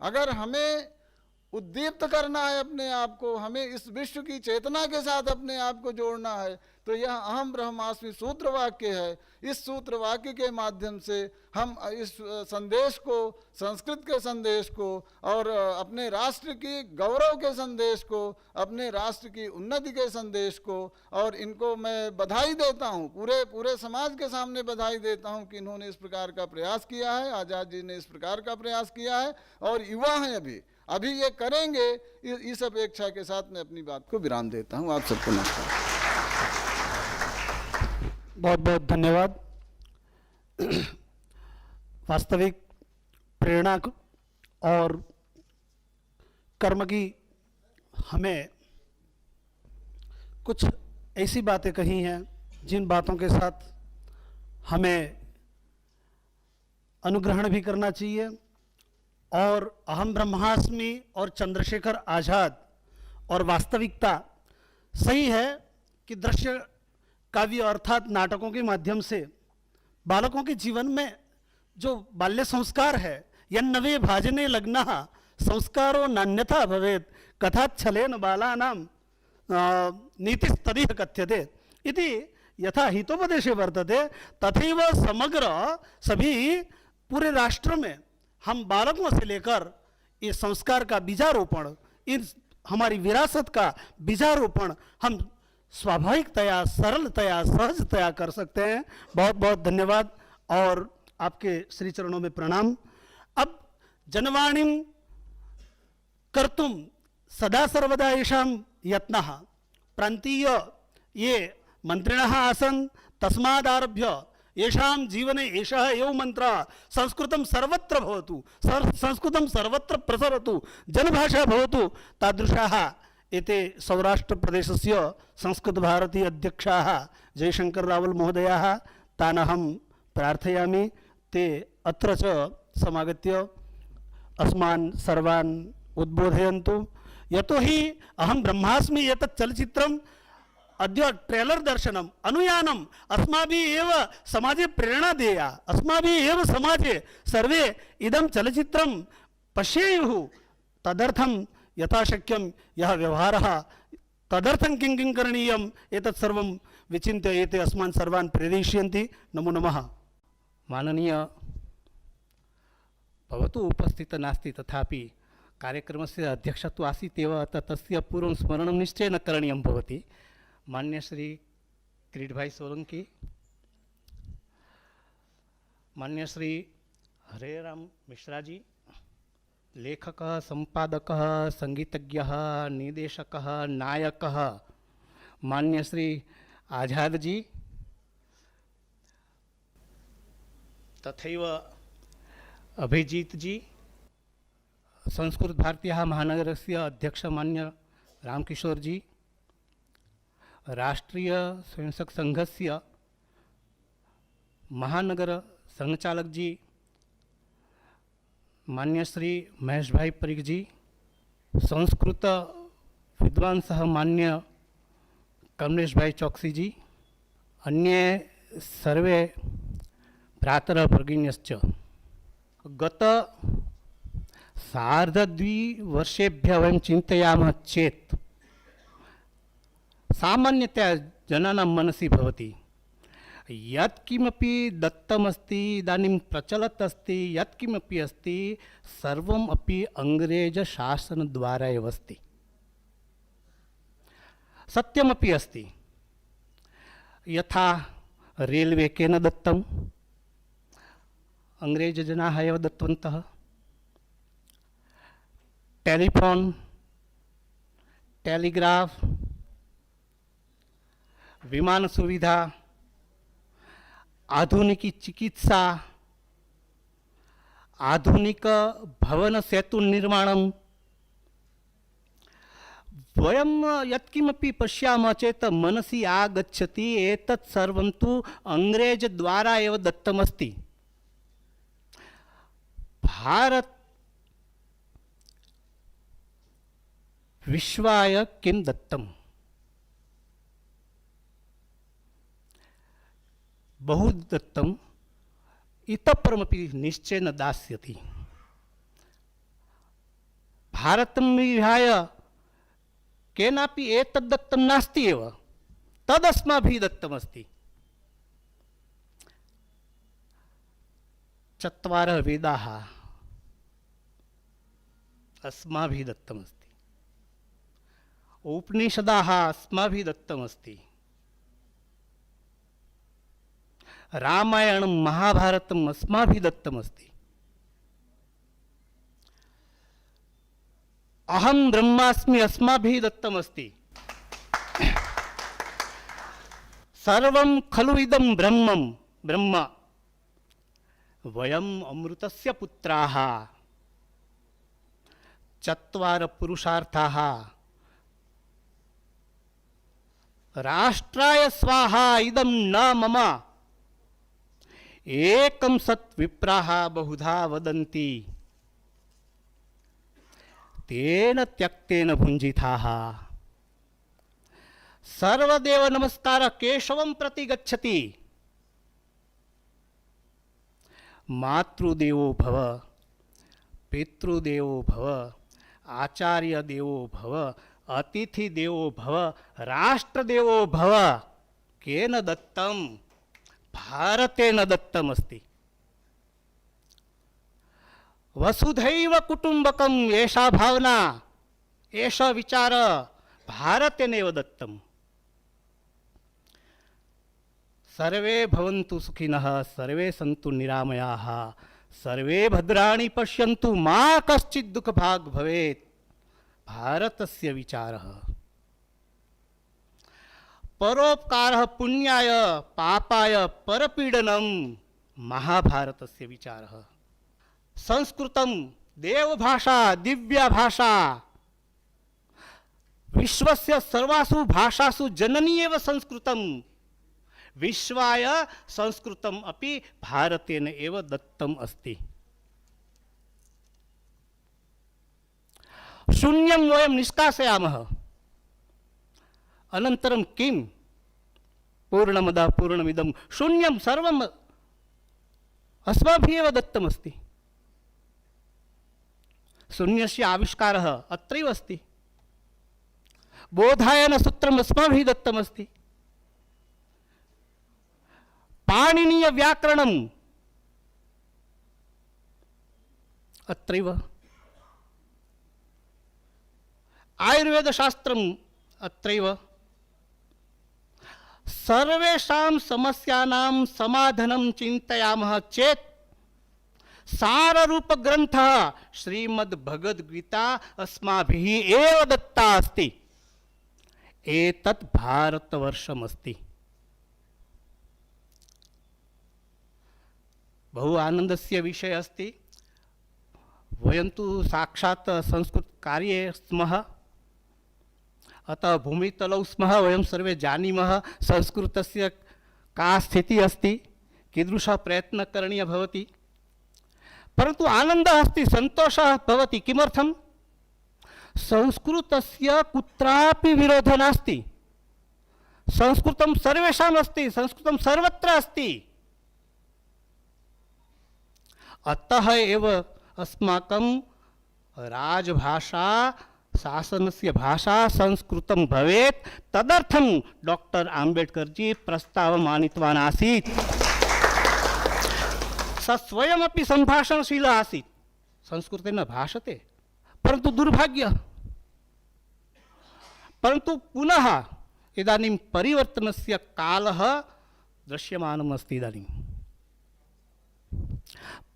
अगर हमें उद्दीप्त करना है अपने आप को, हमें इस विश्व की चेतना के साथ अपने आप को जोड़ना है, तो यह अहम ब्रह्मास्मि सूत्र वाक्य है। इस सूत्र वाक्य के माध्यम से हम इस संदेश को, संस्कृत के संदेश को, और अपने राष्ट्र की गौरव के संदेश को, अपने राष्ट्र की उन्नति के संदेश को, और इनको मैं बधाई देता हूँ, पूरे समाज के सामने बधाई देता हूँ कि इन्होंने इस प्रकार का प्रयास किया है, आज़ाद जी ने इस प्रकार का प्रयास किया है, और युवा हैं अभी ये करेंगे। इस अपेक्षा के साथ मैं अपनी बात को विराम देता हूँ। आप सबको नमस्कार। बहुत बहुत धन्यवाद। वास्तविक प्रेरणा और कर्म की हमें कुछ ऐसी बातें कही हैं जिन बातों के साथ हमें अनुग्रहण भी करना चाहिए। और अहम ब्रह्मास्मि और चंद्रशेखर आज़ाद और वास्तविकता सही है कि दृश्य काव्य अर्थात नाटकों के माध्यम से बालकों के जीवन में जो बाल्य संस्कार है, यन्नवे भाजने लग्नः संस्कारो नान्यथा भवेत् कथाच्छलेन बालानां नीतिस्तदिह कथ्यते इति यथा हितोपदेशे वर्तते, तथैव समग्र सभी पूरे राष्ट्र में हम बालकों से लेकर इस संस्कार का बीजारोपण, इस हमारी विरासत का बीजारोपण हम स्वाभाविकतया, सरलतया, सहजतया कर सकते हैं। बहुत बहुत धन्यवाद और आपके श्री चरणों में प्रणाम। अब जनवाणीं कर्तुं सदा सर्वदा येषां यत्नः, प्रांतीय ये मंत्रिणः आसन् तस्मादारभ्य येषां जीवने एषः एव मंत्रः संस्कृतं सर्वत्र भवतु, संस्कृतं सर्वत्र प्रसरतु, जनभाषा भवतु, तादृशाः एते सौराष्ट्रप्रदेशस्य संस्कृतभारती अध्यक्षाः जयशंकर रावल महोदयाः, तान् अहं प्रार्थयामि ते अत्र च समागत्य अस्मान् सर्वान् उद्बोधयन्तु। यतोहि अहं ब्रह्मास्मि एतत् चलचित्रम् अद्य ट्रेलर दर्शनम अनुयानम अस्माभिः एव समाजे प्रेरणा देया, अस्माभिः एव समाजे सर्वे इदं चलचित्रं पश्येयुः तदर्थं यथाशक्यं यः व्यवहारः तदर्थं किं किं करणीयम् एतत् सर्वं विचिन्त्य एते अस्मान् सर्वान् प्रेरयिष्यन्ति। नमो नमः। माननीय भवतु उपस्थित नास्ति तथापि कार्यक्रमस्य अध्यक्षत्वम् आसीत् एव अतः तस्य पूर्वं स्मरणं निश्चयेन करणीयं भवति। मान्य श्री किरीटभाई सोलंकी, मान्य श्री हरेराम मिश्राजी, लेखकः, संपादकः, संगीतज्ञः, निर्देशकः, नायकः मान्य श्री आझाद जी, तथैव अभिजीत जी, संस्कृत भारतीयः महानगरस्य अध्यक्ष मान्य रामकिशोर जी, राष्ट्रीय स्वयंसेवक संघस्य महानगर संघचालक जी मान्य श्री महेश भाई परिक जी, संस्कृत विद्वांसः मान्य कमलेश भाई चौकसी जी, अन्ये सर्वे भ्रातरः भगिन्यश्च। गत सार्धद्विवर्षेभ्यः वयं चिन्तयामः चेत् सामान्यतया जनानां मनसि भवति यत्किमपि दत्तमस्ति, इदानीं प्रचलत् अस्ति, यत्किमपि अस्ति सर्वम् अपि अङ्ग्रेजशासनद्वारा एव अस्ति। सत्यमपि अस्ति। यथा रेल्वे केन दत्तम्, अङ्ग्रेजजनाः एव दत्तवन्तः। टेलिफोन्, टेलिग्राफ, विमानसुविधा, आधुनिक चिकित्सा, आधुनिक भवन सेतु निर्माणं, वयं यत्किमपि पश्यामः चेत् मनसि आगच्छति एतत् सर्वं तु अङ्ग्रेजद्वारा एव दत्तमस्ति। भारत विश्वाय किं दत्तम्? बहु दत्तम्, इतः परमपि निश्चयेन दास्यति। भारतं विहाय केनापि एतद् दत्तं नास्ति एव, तदस्माभिः दत्तमस्ति। चत्वारः वेदाः अस्माभिः दत्तमस्ति, उपनिषदाः अस्माभिः दत्तमस्ति, रामायणं महाभारतम् अस्माभिः दत्तमस्ति। अहं ब्रह्मास्मि अस्माभिः दत्तमस्ति। सर्वं खलु इदं ब्रह्मं ब्रह्म, वयम् अमृतस्य पुत्राः। चत्वार पुरुषार्थाः, राष्ट्राय स्वाहा इदं न मम, एकं सत् विप्राः बहुधा वदन्ति, तेन त्यक्तेन भुञ्जिताः। सर्वदेव नमस्कार केशवं प्रति गच्छति। मातृदेवो भव, पितृदेवो भव, आचार्य देवो भव, अतिथि देवो भव, राष्ट्रदेवो भव। केन दत्तं? भारतेन दत्तमस्ति। वसुधैव कुटुम्बकम्, एषा भावना, एषः विचार भारतेनैव दत्तम्। सर्वे भवन्तु सुखिनः, सर्वे सन्तु निरामयाः, सर्वे भद्राणि पश्यन्तु, मा कश्चित् दुःखभाग् भवेत्। भारतस्य विचारः। परोपकारः पुण्याय पापाय परपीडनं, महाभारतस्य विचारः। संस्कृतं देवभाषा, दिव्या भाषा, विश्वस्य सर्वासु भाषासु जननी एव संस्कृतं। विश्वाय संस्कृतम् अपि भारतेन एव दत्तम् अस्ति। शून्यं वयं निष्कासयामः, अनन्तरं किं? पूर्णमदः पूर्णमिदं, शून्यं सर्वम् अस्माभिः एव दत्तमस्ति। शून्यस्य आविष्कारः अत्रैव अस्ति। बोधायनसूत्रम् अस्माभिः दत्तमस्ति। पाणिनीयव्याकरणम् अत्रैव, आयुर्वेदशास्त्रम् अत्रैव। सर्वेषां समस्यानां समाधानं चिन्तयामः चेत् साररूपग्रन्थः श्रीमद्भगवद्गीता अस्माभिः एव दत्ता अस्ति। एतत् भारतवर्षमस्ति। बहु आनन्दस्य विषय अस्ति। वयं तु साक्षात् संस्कृतकार्ये स्मः, अतः भूमितलौ स्मः। वयं सर्वे जानीमः संस्कृतस्य का स्थितिः अस्ति, कीदृशः प्रयत्नः करणीयः भवति। परन्तु आनन्दः अस्ति, सन्तोषः भवति। किमर्थं? संस्कृतस्य कुत्रापि विरोधः नास्ति। संस्कृतं सर्वेषाम् अस्ति, संस्कृतं सर्वत्र अस्ति। अतः एव अस्माकं राजभाषा, शासनस्य भाषा संस्कृतं भवेत्। तदर्थं डॉक्टर आम्बेडकर जी प्रस्तावम् आनीतवान् आसीत्। स स्वयमपि सम्भाषणशीलः आसीत्, संस्कृतेन भाषते, परन्तु दुर्भाग्यः। परन्तु पुनः इदानीं परिवर्तनस्य कालः दृश्यमानम् अस्ति। इदानीं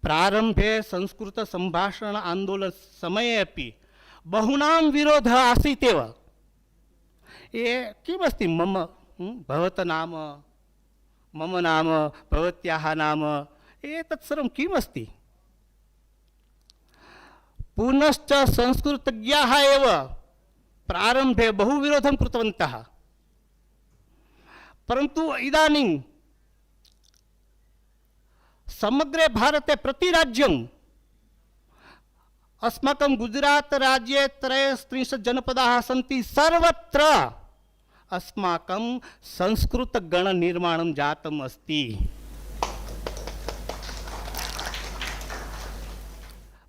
प्रारम्भे संस्कृतसम्भाषण आन्दोलनसमये अपि बहूनां विरोधः आसीत् एव। ये किमस्ति, मम भवतः नाम, मम नाम, भवत्याः नाम, एतत् सर्वं किमस्ति? पुनश्च संस्कृतज्ञाः एव प्रारम्भे बहु विरोधं कृतवन्तः। परन्तु इदानीं समग्रे भारते प्रतिराज्यम्, अस्माकं गुजरात राज्ये 33 जनपदाः सन्ति, सर्वत्र अस्माकं संस्कृतगणनिर्माणं जातम् अस्ति।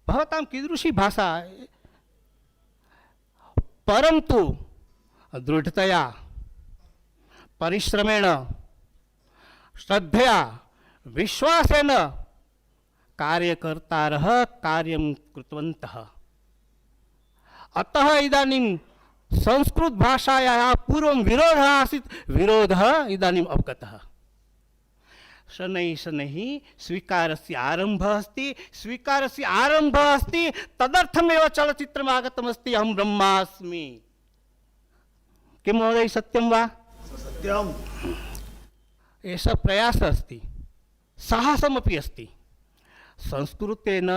भवतां कीदृशी भाषा, परन्तु दृढतया, परिश्रमेण, श्रद्धया, विश्वासेन कार्यकर्तारः कार्यं कृतवन्तः। अतः इदानीं संस्कृतभाषायाः पूर्वं विरोधः आसीत्, विरोधः इदानीम् अवगतः। शनैः शनैः स्वीकारस्य आरम्भः अस्ति, स्वीकारस्य आरम्भः अस्ति। तदर्थमेव चलच्चित्रम् आगतमस्ति, अहं ब्रह्मास्मि। किं महोदय, सत्यं वा? सत्यम्। एषः प्रयासः अस्ति, साहसमपि अस्ति। संस्कृतेन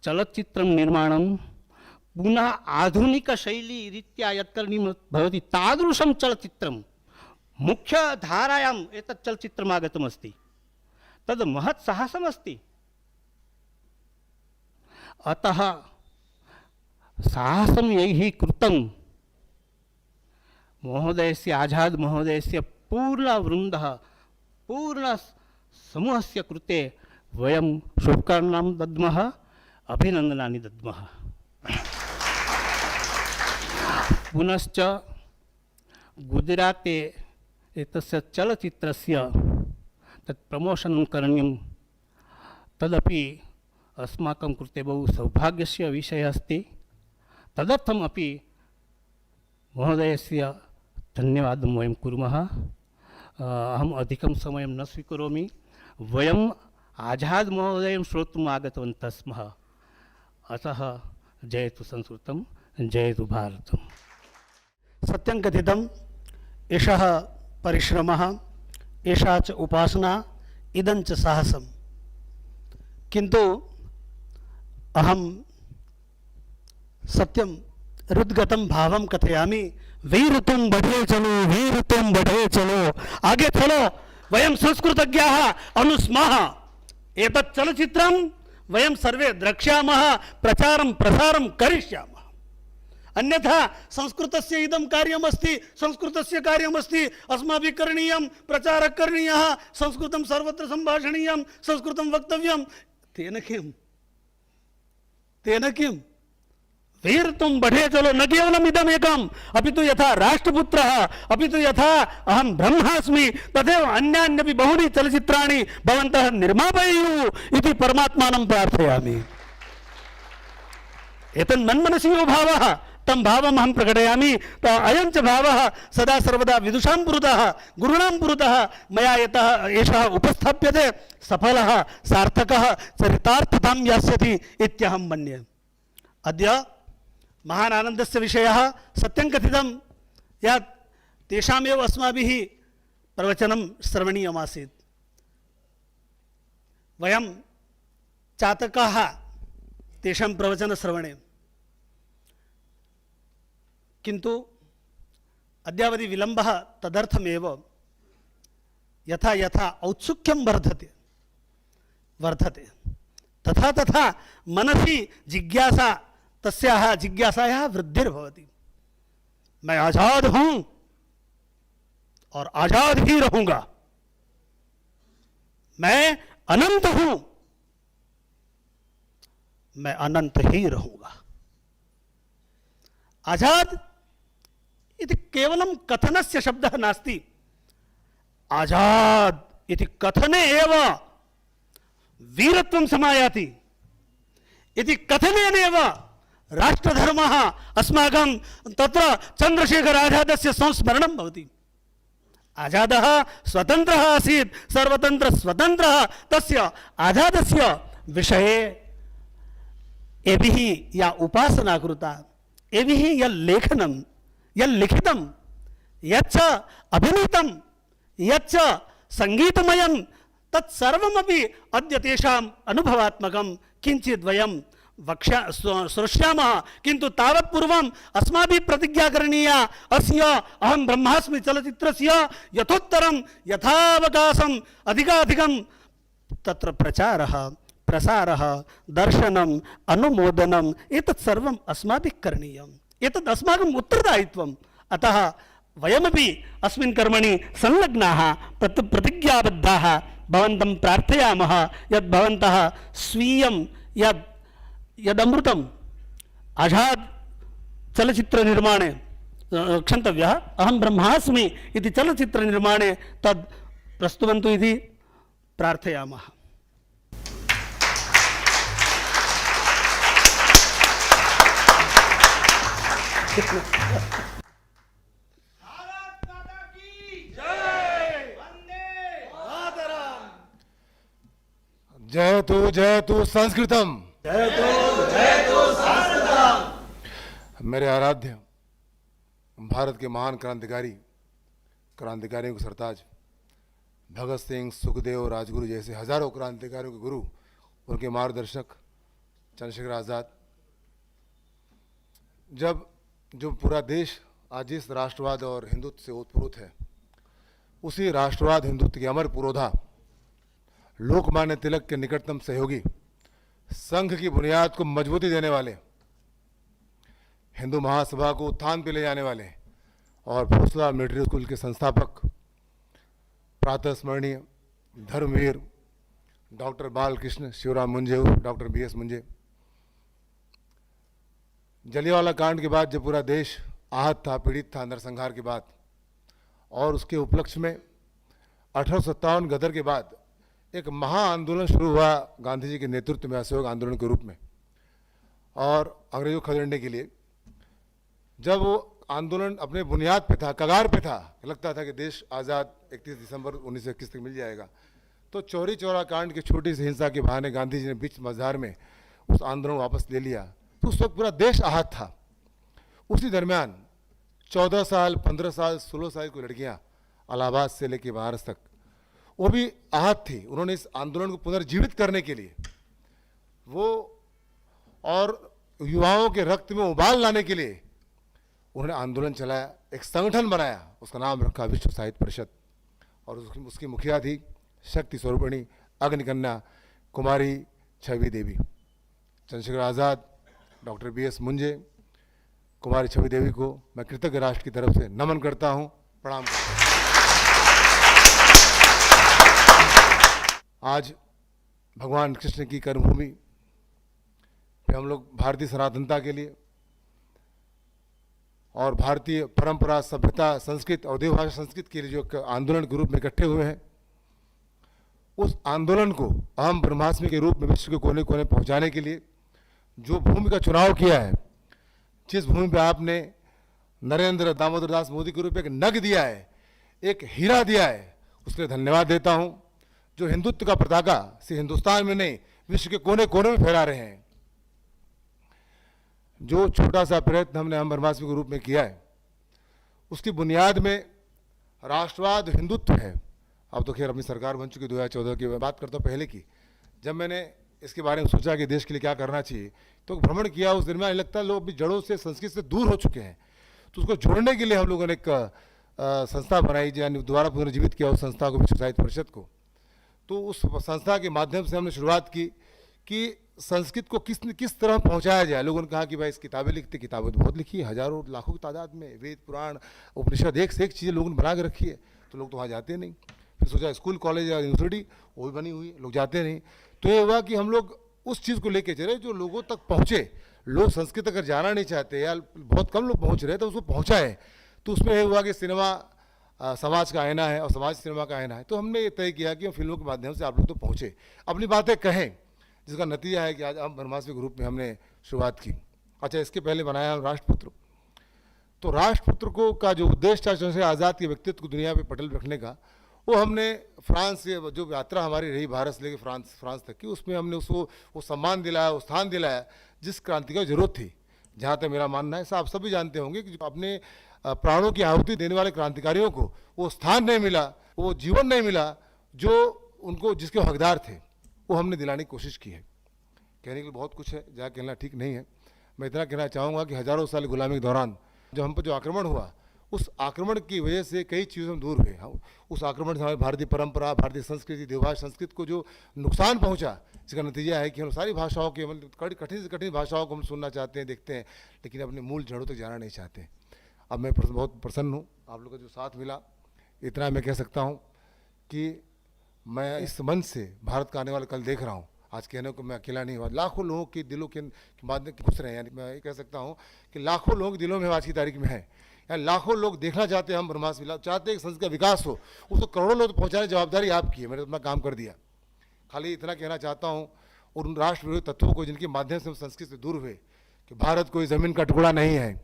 चलच्चित्रं निर्माणं पुनः आधुनिकशैलीरीत्या यत् करणीयं भवति, तादृशं चलच्चित्रं मुख्यधारायाम् एतत् चलच्चित्रम् आगतमस्ति। तद् महत् साहसमस्ति। अतः साहसं यैः कृतं, महोदयस्य, आझाद महोदयस्य पूर्णवृन्दः, पूर्णसमूहस्य कृते वयं शुभकामनां दद्मः, अभिनन्दनानि दद्मः। पुनश्च गुजराते एतस्य चलच्चित्रस्य तत् प्रमोशनं करणीयं, तदपि अस्माकं कृते बहु सौभाग्यस्य विषयः अस्ति। तदर्थम् अपि महोदयस्य धन्यवादं वयं कुर्मः। अहम् अधिकं समयं न स्वीकरोमि। वयम् आझाद महोदयं श्रोतुम् आगतवन्तः स्मः। अतः जयतु संस्कृतं, जयतु भारतम्। सत्यं कथितम्, एषः परिश्रमः, एषा च उपासना, इदं च साहसम्। किन्तु अहं सत्यं हृद्गतं भावं कथयामि। वीर तुम बढ़े चलो, वीर तुम बढ़े चलो, आगे चलो, वयं संस्कृतज्ञाः अनुस्मः। एतत् चलचित्रं वयं सर्वे द्रक्ष्यामः, प्रचारं प्रसारं करिष्यामः। अन्यथा संस्कृतस्य इदं कार्यमस्ति, संस्कृतस्य कार्यमस्ति, अस्माभिः करणीयं, प्रचारः करणीयः, संस्कृतं सर्वत्र सम्भाषणीयं, संस्कृतं वक्तव्यं। तेन किम्? तेन किम वीर तुम बढ़े चलो न केवलम इदम एकम अभी तो यथा राष्ट्रपुत्र अभी तो यथा अहम ब्रह्मास्मि तदेव अन्यान्यपि बहुनि चलचित्राणि भवन्तः निर्मापयेयुः इति परमात्मानं प्रार्थयामि। एतन् मन्मनसि यो भावः तं भावम् अहं प्रकटयामि। अयं च भावः सदा सर्वदा विदुषां पुरतः गुरूणां पुरतः मया यतः एषः उपस्थाप्यते सफलः सार्थकः चरितार्थतां यास्यति इत्यहं मन्ये। अद्य महान् आनन्दस्य विषयः सत्यं कथितं यत् तेषामेव अस्माभिः प्रवचनं श्रवणीयमासीत्। वयं चातकाः तेषां प्रवचनश्रवणे, किन्तु अद्यावधि विलम्बः तदर्थमेव यथा यथा औत्सुक्यं वर्धते तथा तथा मनसि जिज्ञासा तस्याः जिज्ञासायाः वृद्धिर्भवति। मैं आजाद हूं और आजाद ही रहूंगा, मैं अनंत हूं, मैं अनंत ही रहूंगा। आजाद इति केवलं कथनस्य शब्दः नास्ति। आजाद इति कथने एव वीरत्वं समायाति। इति कथनेनैव राष्ट्रधर्मः अस्माकं तत्र चन्द्रशेखर आजादस्य संस्मरणं भवति। आजादः स्वतन्त्रः आसीत्, सर्वतन्त्र स्वतन्त्रः। तस्य आजादस्य विषये एभिः या उपासना कृता, एभिः यल्लेखनं यल्लिखितं यच्च अभिनीतं यच्च सङ्गीतमयं तत्सर्वमपि अद्य तेषाम् अनुभवात्मकं किञ्चित् वयं श्रोष्यामः। किन्तु तावत् पूर्वम् अस्माभिः प्रतिज्ञा करणीया अस्य अहं ब्रह्मास्मि चलचित्रस्य यथोत्तरं यथावकाशम् अधिकाधिकं तत्र प्रचारः प्रसारः दर्शनम् अनुमोदनम् एतत् सर्वम् अस्माभिः करणीयम्। एतत् अस्माकम् उत्तरदायित्वम्। अतः वयमपि अस्मिन् कर्मणि संलग्नाः प्रतिज्ञाबद्धाः भवन्तं प्रार्थयामः यत् भवन्तः स्वीयं यदमृतम् आजाद चलचित्र निर्माणे क्षन्तव्यः अहं ब्रह्मास्मि इति चलचित्र निर्माणे तद् प्रस्तुवन्तु इति प्रार्थयामः। जयतु संस्कृतम। मेरे आराध्य भारत के महान क्रांतिकारियों के सरताज भगत सिंह, सुखदेव, राजगुरु जैसे हजारों क्रांतिकारियों के गुरु, उनके मार्गदर्शक चंद्रशेखर आज़ाद। जो पूरा देश आज इस राष्ट्रवाद और हिंदुत्व से ओतप्रोत है, उसी राष्ट्रवाद हिंदुत्व के अमर पुरोधा लोकमान्य तिलक के निकटतम सहयोगी, संघ की बुनियाद को मजबूती देने वाले, हिंदू महासभा को उत्थान पे ले जाने वाले और भोसला मिलिट्री स्कूल के संस्थापक, प्रातः स्मरणीय धर्मवीर doctor Balkrishna Shivram Munje, doctor BS Munje. Jallianwala कांड के बाद जब पूरा देश आहत था, पीड़ित था नरसंहार के बाद, और उसके उपलक्ष्य में 1857 गदर के बाद एक महाआंदोलन शुरू हुआ गांधी जी के नेतृत्व में, असहयोग आंदोलन के रूप में, और अंग्रेजों को खदेड़ने के लिए। जब वो आंदोलन अपने बुनियाद पे था, कगार पे था, लगता था कि देश आज़ाद 31 दिसंबर 1921 तक मिल जाएगा, तो चौरी चौरा कांड की छोटी सी हिंसा के बहाने गांधी जी ने बीच मझधार में उस आंदोलन वापस ले लिया। तो उस वक्त पूरा देश आहत था। उसी दरमियान 14 साल, 15 साल, 16 साल की लड़कियां इलाहाबाद से लेकर बनारस तक, वो भी आहत थी। उन्होंने इस आंदोलन को पुनर्जीवित करने के लिए वो और युवाओं के रक्त में उबाल लाने के लिए उन्होंने आंदोलन चलाया, एक संगठन बनाया, उसका नाम रखा विश्व साहित्य परिषद, और उसकी मुखिया थी शक्ति स्वरूपिणी अग्निकन्या कुमारी छवि देवी। चंद्रशेखर आज़ाद, डॉक्टर BS मुंजे, कुमारी छवि देवी को मैं कृतज्ञ राष्ट्र की तरफ से नमन करता हूं, प्रणाम करता हूं। आज भगवान कृष्ण की कर्मभूमि फिर हम लोग भारतीय सनातनता के लिए और भारतीय परंपरा, सभ्यता, संस्कृत और देवभाषा संस्कृत के लिए जो एक आंदोलन के रूप में इकट्ठे हुए हैं, उस आंदोलन को अहम ब्रह्मास्मि के रूप में विश्व के कोने कोने पहुंचाने के लिए जो भूमि का चुनाव किया है, जिस भूमि पे आपने नरेंद्र दामोदर दास मोदी के रूप में एक नग दिया है, एक हीरा दिया है, उसके लिए धन्यवाद देता हूं। जो हिंदुत्व का पताका सिर्फ हिंदुस्तान में नहीं, विश्व के कोने कोने में फहरा रहे हैं। जो छोटा सा प्रयत्न हमने अहम ब्रह्मास्मि के रूप में किया है, उसकी बुनियाद में राष्ट्रवाद, हिंदुत्व है। अब तो खैर अपनी सरकार बन चुकी 2014 की, मैं बात करता हूँ पहले की। जब मैंने इसके बारे में सोचा कि देश के लिए क्या करना चाहिए, तो भ्रमण किया उस दिन में, लगता है लोग अभी जड़ों से, संस्कृत से दूर हो चुके हैं। तो उसको जोड़ने के लिए हम लोगों ने एक संस्था बनाई, यानी दोबारा पुनर्जीवित किया उस संस्था को, विश्व साहित्य परिषद को। तो उस संस्था के माध्यम से हमने शुरुआत की कि संस्कृत को किस तरह पहुंचाया जाए। लोगों ने कहा कि भाई इस किताबें लिखते, किताबें तो बहुत लिखी है, हजारों लाखों की तादाद में, वेद पुराण उपनिषद एक से एक चीज़ें लोगों ने बना के रखी है, तो लोग तो वहाँ जाते नहीं। फिर सोचा स्कूल, कॉलेज या यूनिवर्सिटी वो भी बनी हुई, लोग जाते नहीं। तो ये हुआ कि हम लोग उस चीज़ को लेके चले जो लोगों तक पहुँचे। लोग संस्कृत अगर जाना नहीं चाहते या बहुत कम लोग पहुँच रहे तो उसको पहुँचाए। तो उसमें यह हुआ कि सिनेमा समाज का आईना है और समाज सिनेमा का आईना है। तो हमने ये तय किया कि हम फिल्मों के माध्यम से आप लोग तो पहुँचे, अपनी बातें कहें, जिसका नतीजा है कि आज हम ब्रह्मास्मि के रूप में हमने शुरुआत की। अच्छा, इसके पहले बनाया हम राष्ट्रपुत्र। तो राष्ट्रपुत्र को का जो उद्देश्य था चंद्रशेखर आज़ाद के व्यक्तित्व को दुनिया पे पटल रखने का, वो हमने फ्रांस से जो यात्रा हमारी रही भारत से लेकर फ्रांस तक की, उसमें हमने उसको वो सम्मान दिलाया, वो स्थान दिलाया जिस क्रांति की जरूरत थी। जहाँ तक मेरा मानना है, आप सभी जानते होंगे कि अपने प्राणों की आहुति देने वाले क्रांतिकारियों को वो स्थान नहीं मिला, वो जीवन नहीं मिला जो उनको जिसके हकदार थे, वो हमने दिलाने की कोशिश की है। कहने के लिए बहुत कुछ है, जहाँ कहना ठीक नहीं है। मैं इतना कहना चाहूँगा कि हजारों साल गुलामी के दौरान जब हम पर जो आक्रमण हुआ, उस आक्रमण की वजह से कई चीज़ों में दूर हुए। हम उस आक्रमण से हमारी भारतीय परंपरा, भारतीय संस्कृति, देवभाषा संस्कृत को जो नुकसान पहुंचा, जिसका नतीजा है कि हम सारी भाषाओं के, मतलब कठिन से कठिन भाषाओं को हम सुनना चाहते हैं, देखते हैं, लेकिन अपने मूल जड़ों तक जाना नहीं चाहते। अब मैं बहुत प्रसन्न हूँ आप लोगों का जो साथ मिला। इतना मैं कह सकता हूँ कि मैं इस मंच से भारत का आने वाला कल देख रहा हूँ। आज कहने को मैं अकेला नहीं हुआ, लाखों लोगों के दिलों के बाद घुस रहे हैं। यानी मैं ये कह सकता हूँ कि लाखों लोगों के दिलों में आज की तारीख में है, यानी लाखों लोग देखना चाहते हैं हम ब्रह्मास्मि, चाहते हैं कि संस्कृत का विकास हो, उसको करोड़ों लोग पहुँचाने की जवाबदारी आपकी है। मैंने अपना काम कर दिया। खाली इतना कहना चाहता हूँ उन राष्ट्र विरोधी तत्वों को जिनके माध्यम से हम संस्कृत से दूर हुए, कि भारत कोई ज़मीन का टुकड़ा नहीं है,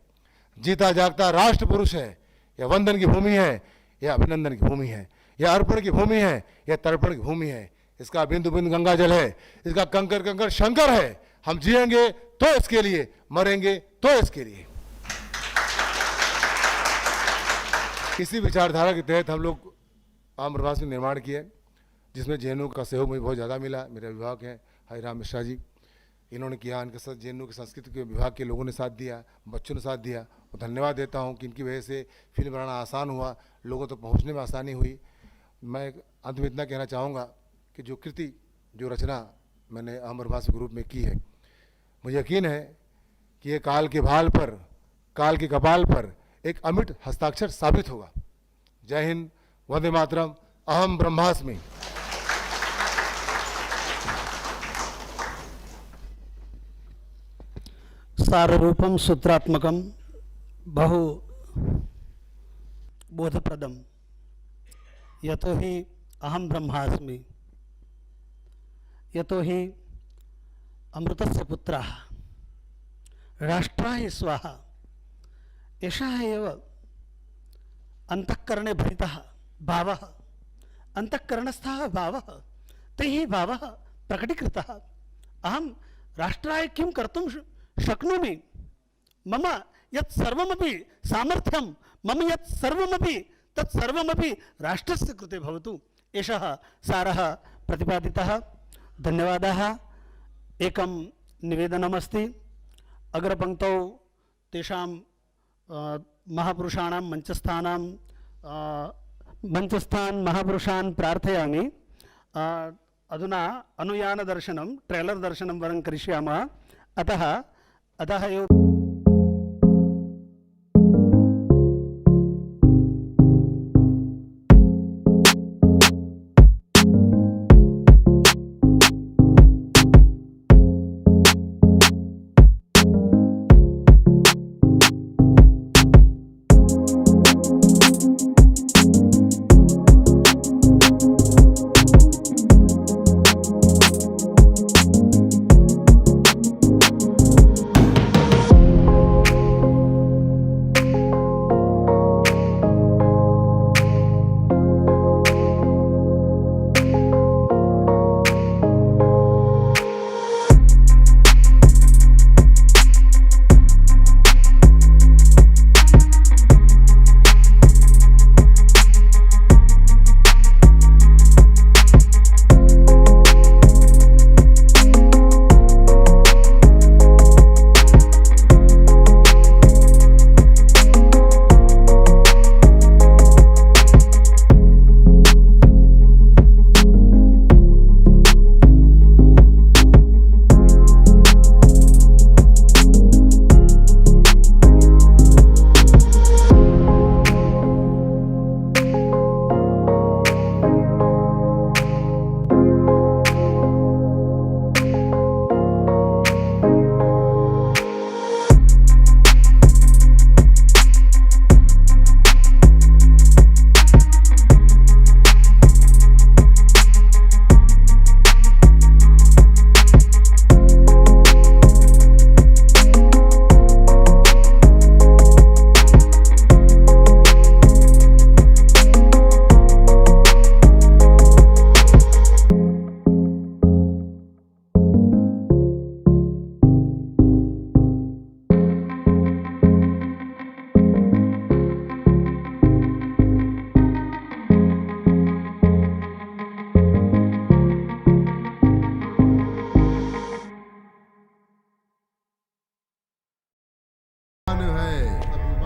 जीता जागता राष्ट्र पुरुष है। यह वंदन की भूमि है, यह अभिनंदन की भूमि है, यह अर्पण की भूमि है, यह तर्पण की भूमि है। इसका बिंदु बिंदु गंगा जल है, इसका कंकर कंकर शंकर है। हम जिएंगे तो इसके लिए, मरेंगे तो इसके लिए। इसी विचारधारा के तहत हम लोग अहम ब्रह्मास्मि निर्माण किए, जिसमें जेएनयू का सहयोग मुझे बहुत ज़्यादा मिला। मेरे अभिभावक हैं हरिराम मिश्रा जी, इन्होंने किया, इनके साथ जेएनयू के संस्कृत के विभाग के लोगों ने साथ दिया, बच्चों ने साथ दिया। और धन्यवाद देता हूँ कि इनकी वजह से फिल्म बनाना आसान हुआ, लोगों तक पहुँचने में आसानी हुई। मैं अंत में इतना कहना चाहूँगा कि जो कृति, जो रचना मैंने अहम ब्रह्मास्मि के रूप में की है, मुझे यकीन है कि ये काल के भाल पर, काल के कपाल पर एक अमिट हस्ताक्षर साबित होगा। जय हिंद, वंदे मातरम, अहम ब्रह्मास्मि। साररूपम सूत्रात्मकम बहु बोधप्रदम यतो हि अहम ब्रह्मास्मि, यतो हि अमृतस्य पुत्रः राष्ट्राय स्वाहा। एषः एव अंतःकरणे भरितः भावः, अंतःकरणस्थः भावः, तैः भावः प्रकटीकृतः। अहं राष्ट्राय किं कर्तुं शक्नोमि, मम यत् सर्वमपि सामर्थ्यं, मम यत् सर्वमपि तत् सर्वमपि राष्ट्रस्य कृते भवतु, एषः सारः प्रतिपादितः। धन्यवादाः। एकं निवेदनमस्ति, अग्रपङ्क्तौ तेषां महापुरुषाणां मंचस्थान् महापुरुषान् प्रार्थयामि। अधुना अनुयानदर्शनं, ट्रेलर् दर्शनं वरं करिष्यामः। अतः एव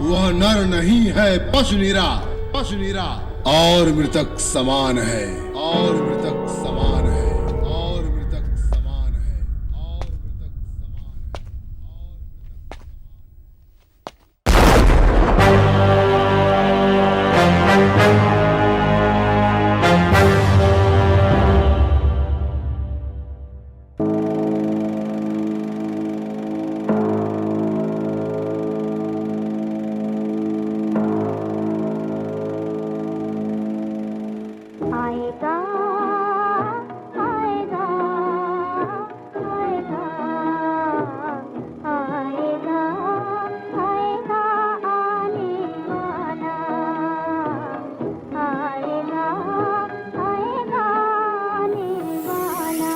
वह नर नहीं है पशु निरा, पशु निरा। और मृतक समान है, और मृतक समान है, और मृतक समान है, और मृतक समान आएगा आएगा आएगा आएगा आएगा आने वाला आएगा आएगा आने वाला।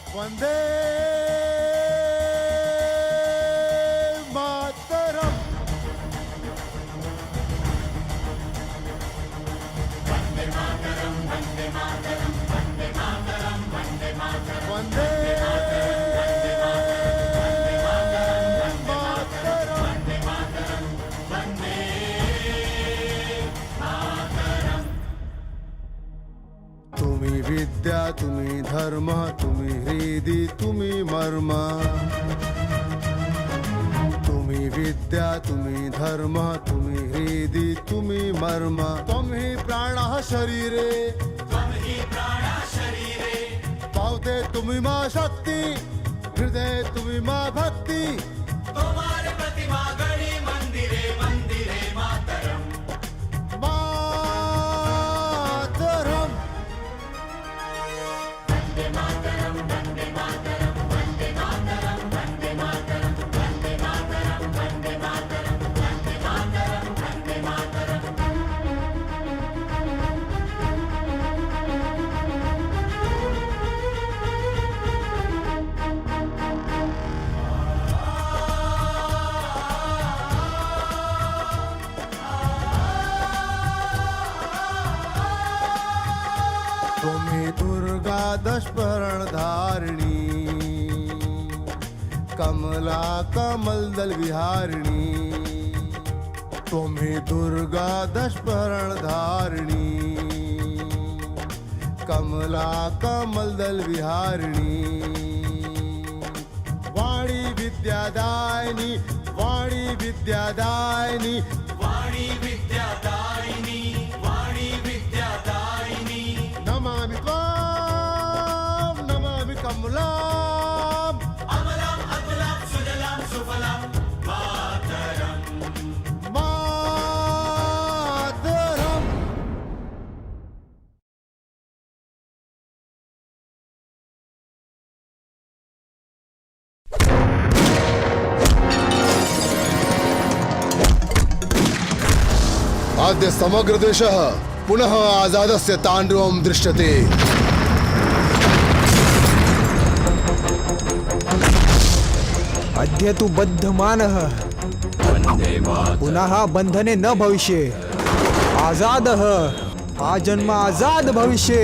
वंदे मातरम। वंदे तुम्ही विद्या, तुम्ही धर्म, तुम्ही हृदय, तुम्ही मर्म। तुम्ही विद्या, तुम्ही धर्म, तुम्ही हृदय, तुम्ही मर्म। त्वमहि प्राणः शरीरे, पावते तुम्ही मा शक्ती, हृदय तुम्ही मा भक्ती। तुम्हारे प्रतिमा गणी मंदिरे मंदिरे मातरम मातरम। तुम्ही दुर्गा दशपर्ण धारिणी, कमला कमल दल विहारिणी। तुम्ही दुर्गा दशपर्ण धारिणी, कमला कमल दल विहारिणी। वाणी विद्यादायिनी, वाणी विद्यादायिनी, वाणी विद्यादायिनी, वाणी विद्यादायिनी। नमामि त्वां, नमामि कमलाम्, अमलाम् अतुलाम् सुजलाम् सुफलाम् मातरम् मातरम्। अद्य समग्र देशः पुनः आजादस्य ताण्डवं दृश्यते। अद्य तु बद्धमानः पुनः बंधने न भविष्ये। आजादः आजन्म आजाद भविष्ये।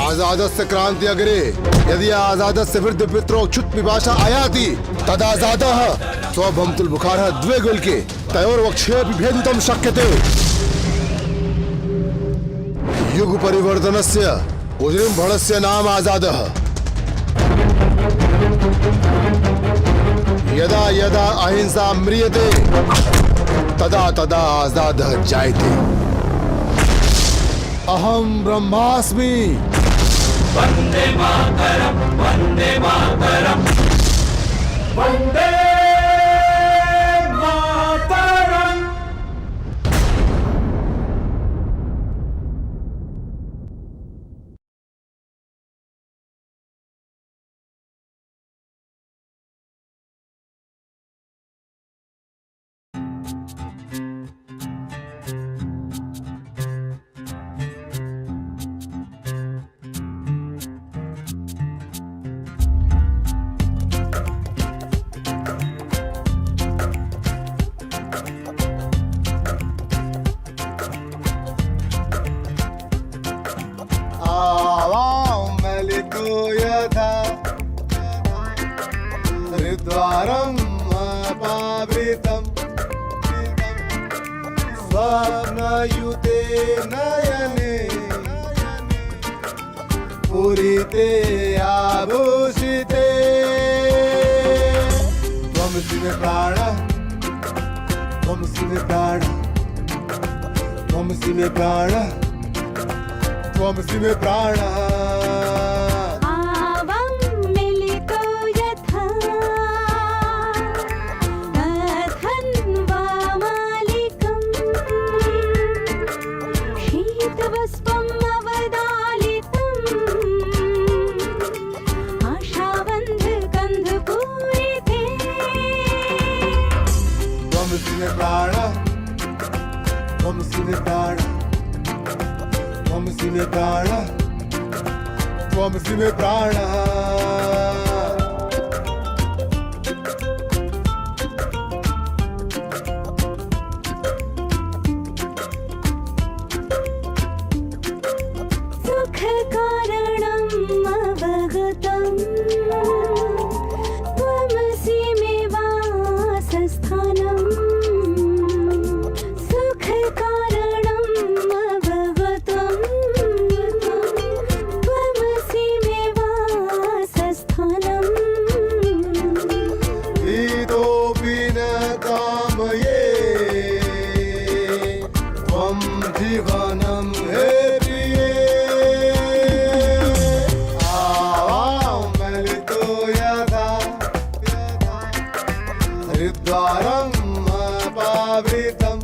आजादस्य क्रांति अग्रे यदि आजादस्य वृद्ध पित्रो क्षुत् पिपाशा आयाति तदाजादः स्वभंतुल बुखारः द्वे गुल्के तयोर्वक्षेऽपि भेदितुं शक्यते। युग परिवर्तनस्य उजृम्भणस्य नाम आजादः। यदा यदा अहिंसा म्रियते तदा तदा आजादः जायते। अहं ब्रह्मास्मि। वंदे मातरम, वंदे मातरम, वंदे मातरम। हरिद्वारम् अपावृतम् स्वप्नयुते नयने पूरिते आभूषिते। त्वमसि मे प्राणः, त्वमसि मे प्राणः, त्वमसि मे प्राणः, त्वमसि मे प्राणः। त्वमसि मे प्राणः, त्वमसि मे प्राणः, त्वमसि मे प्राणः, त्वमसि मे प्राणः। जीवनम हे प्रिये मिलितो यथा हरिद्वारम् अपावृतम्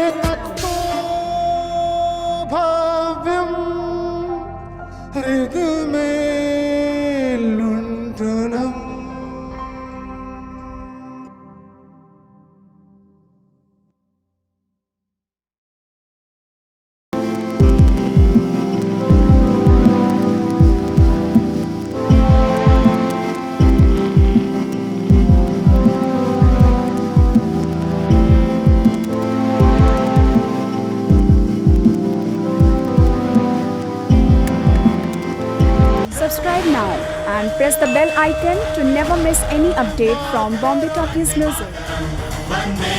एतत्तो भव्यम् हृदय में लुण्ठनम्। Subscribe now and press the bell icon to never miss any update from Bombay Talkies Music. Vande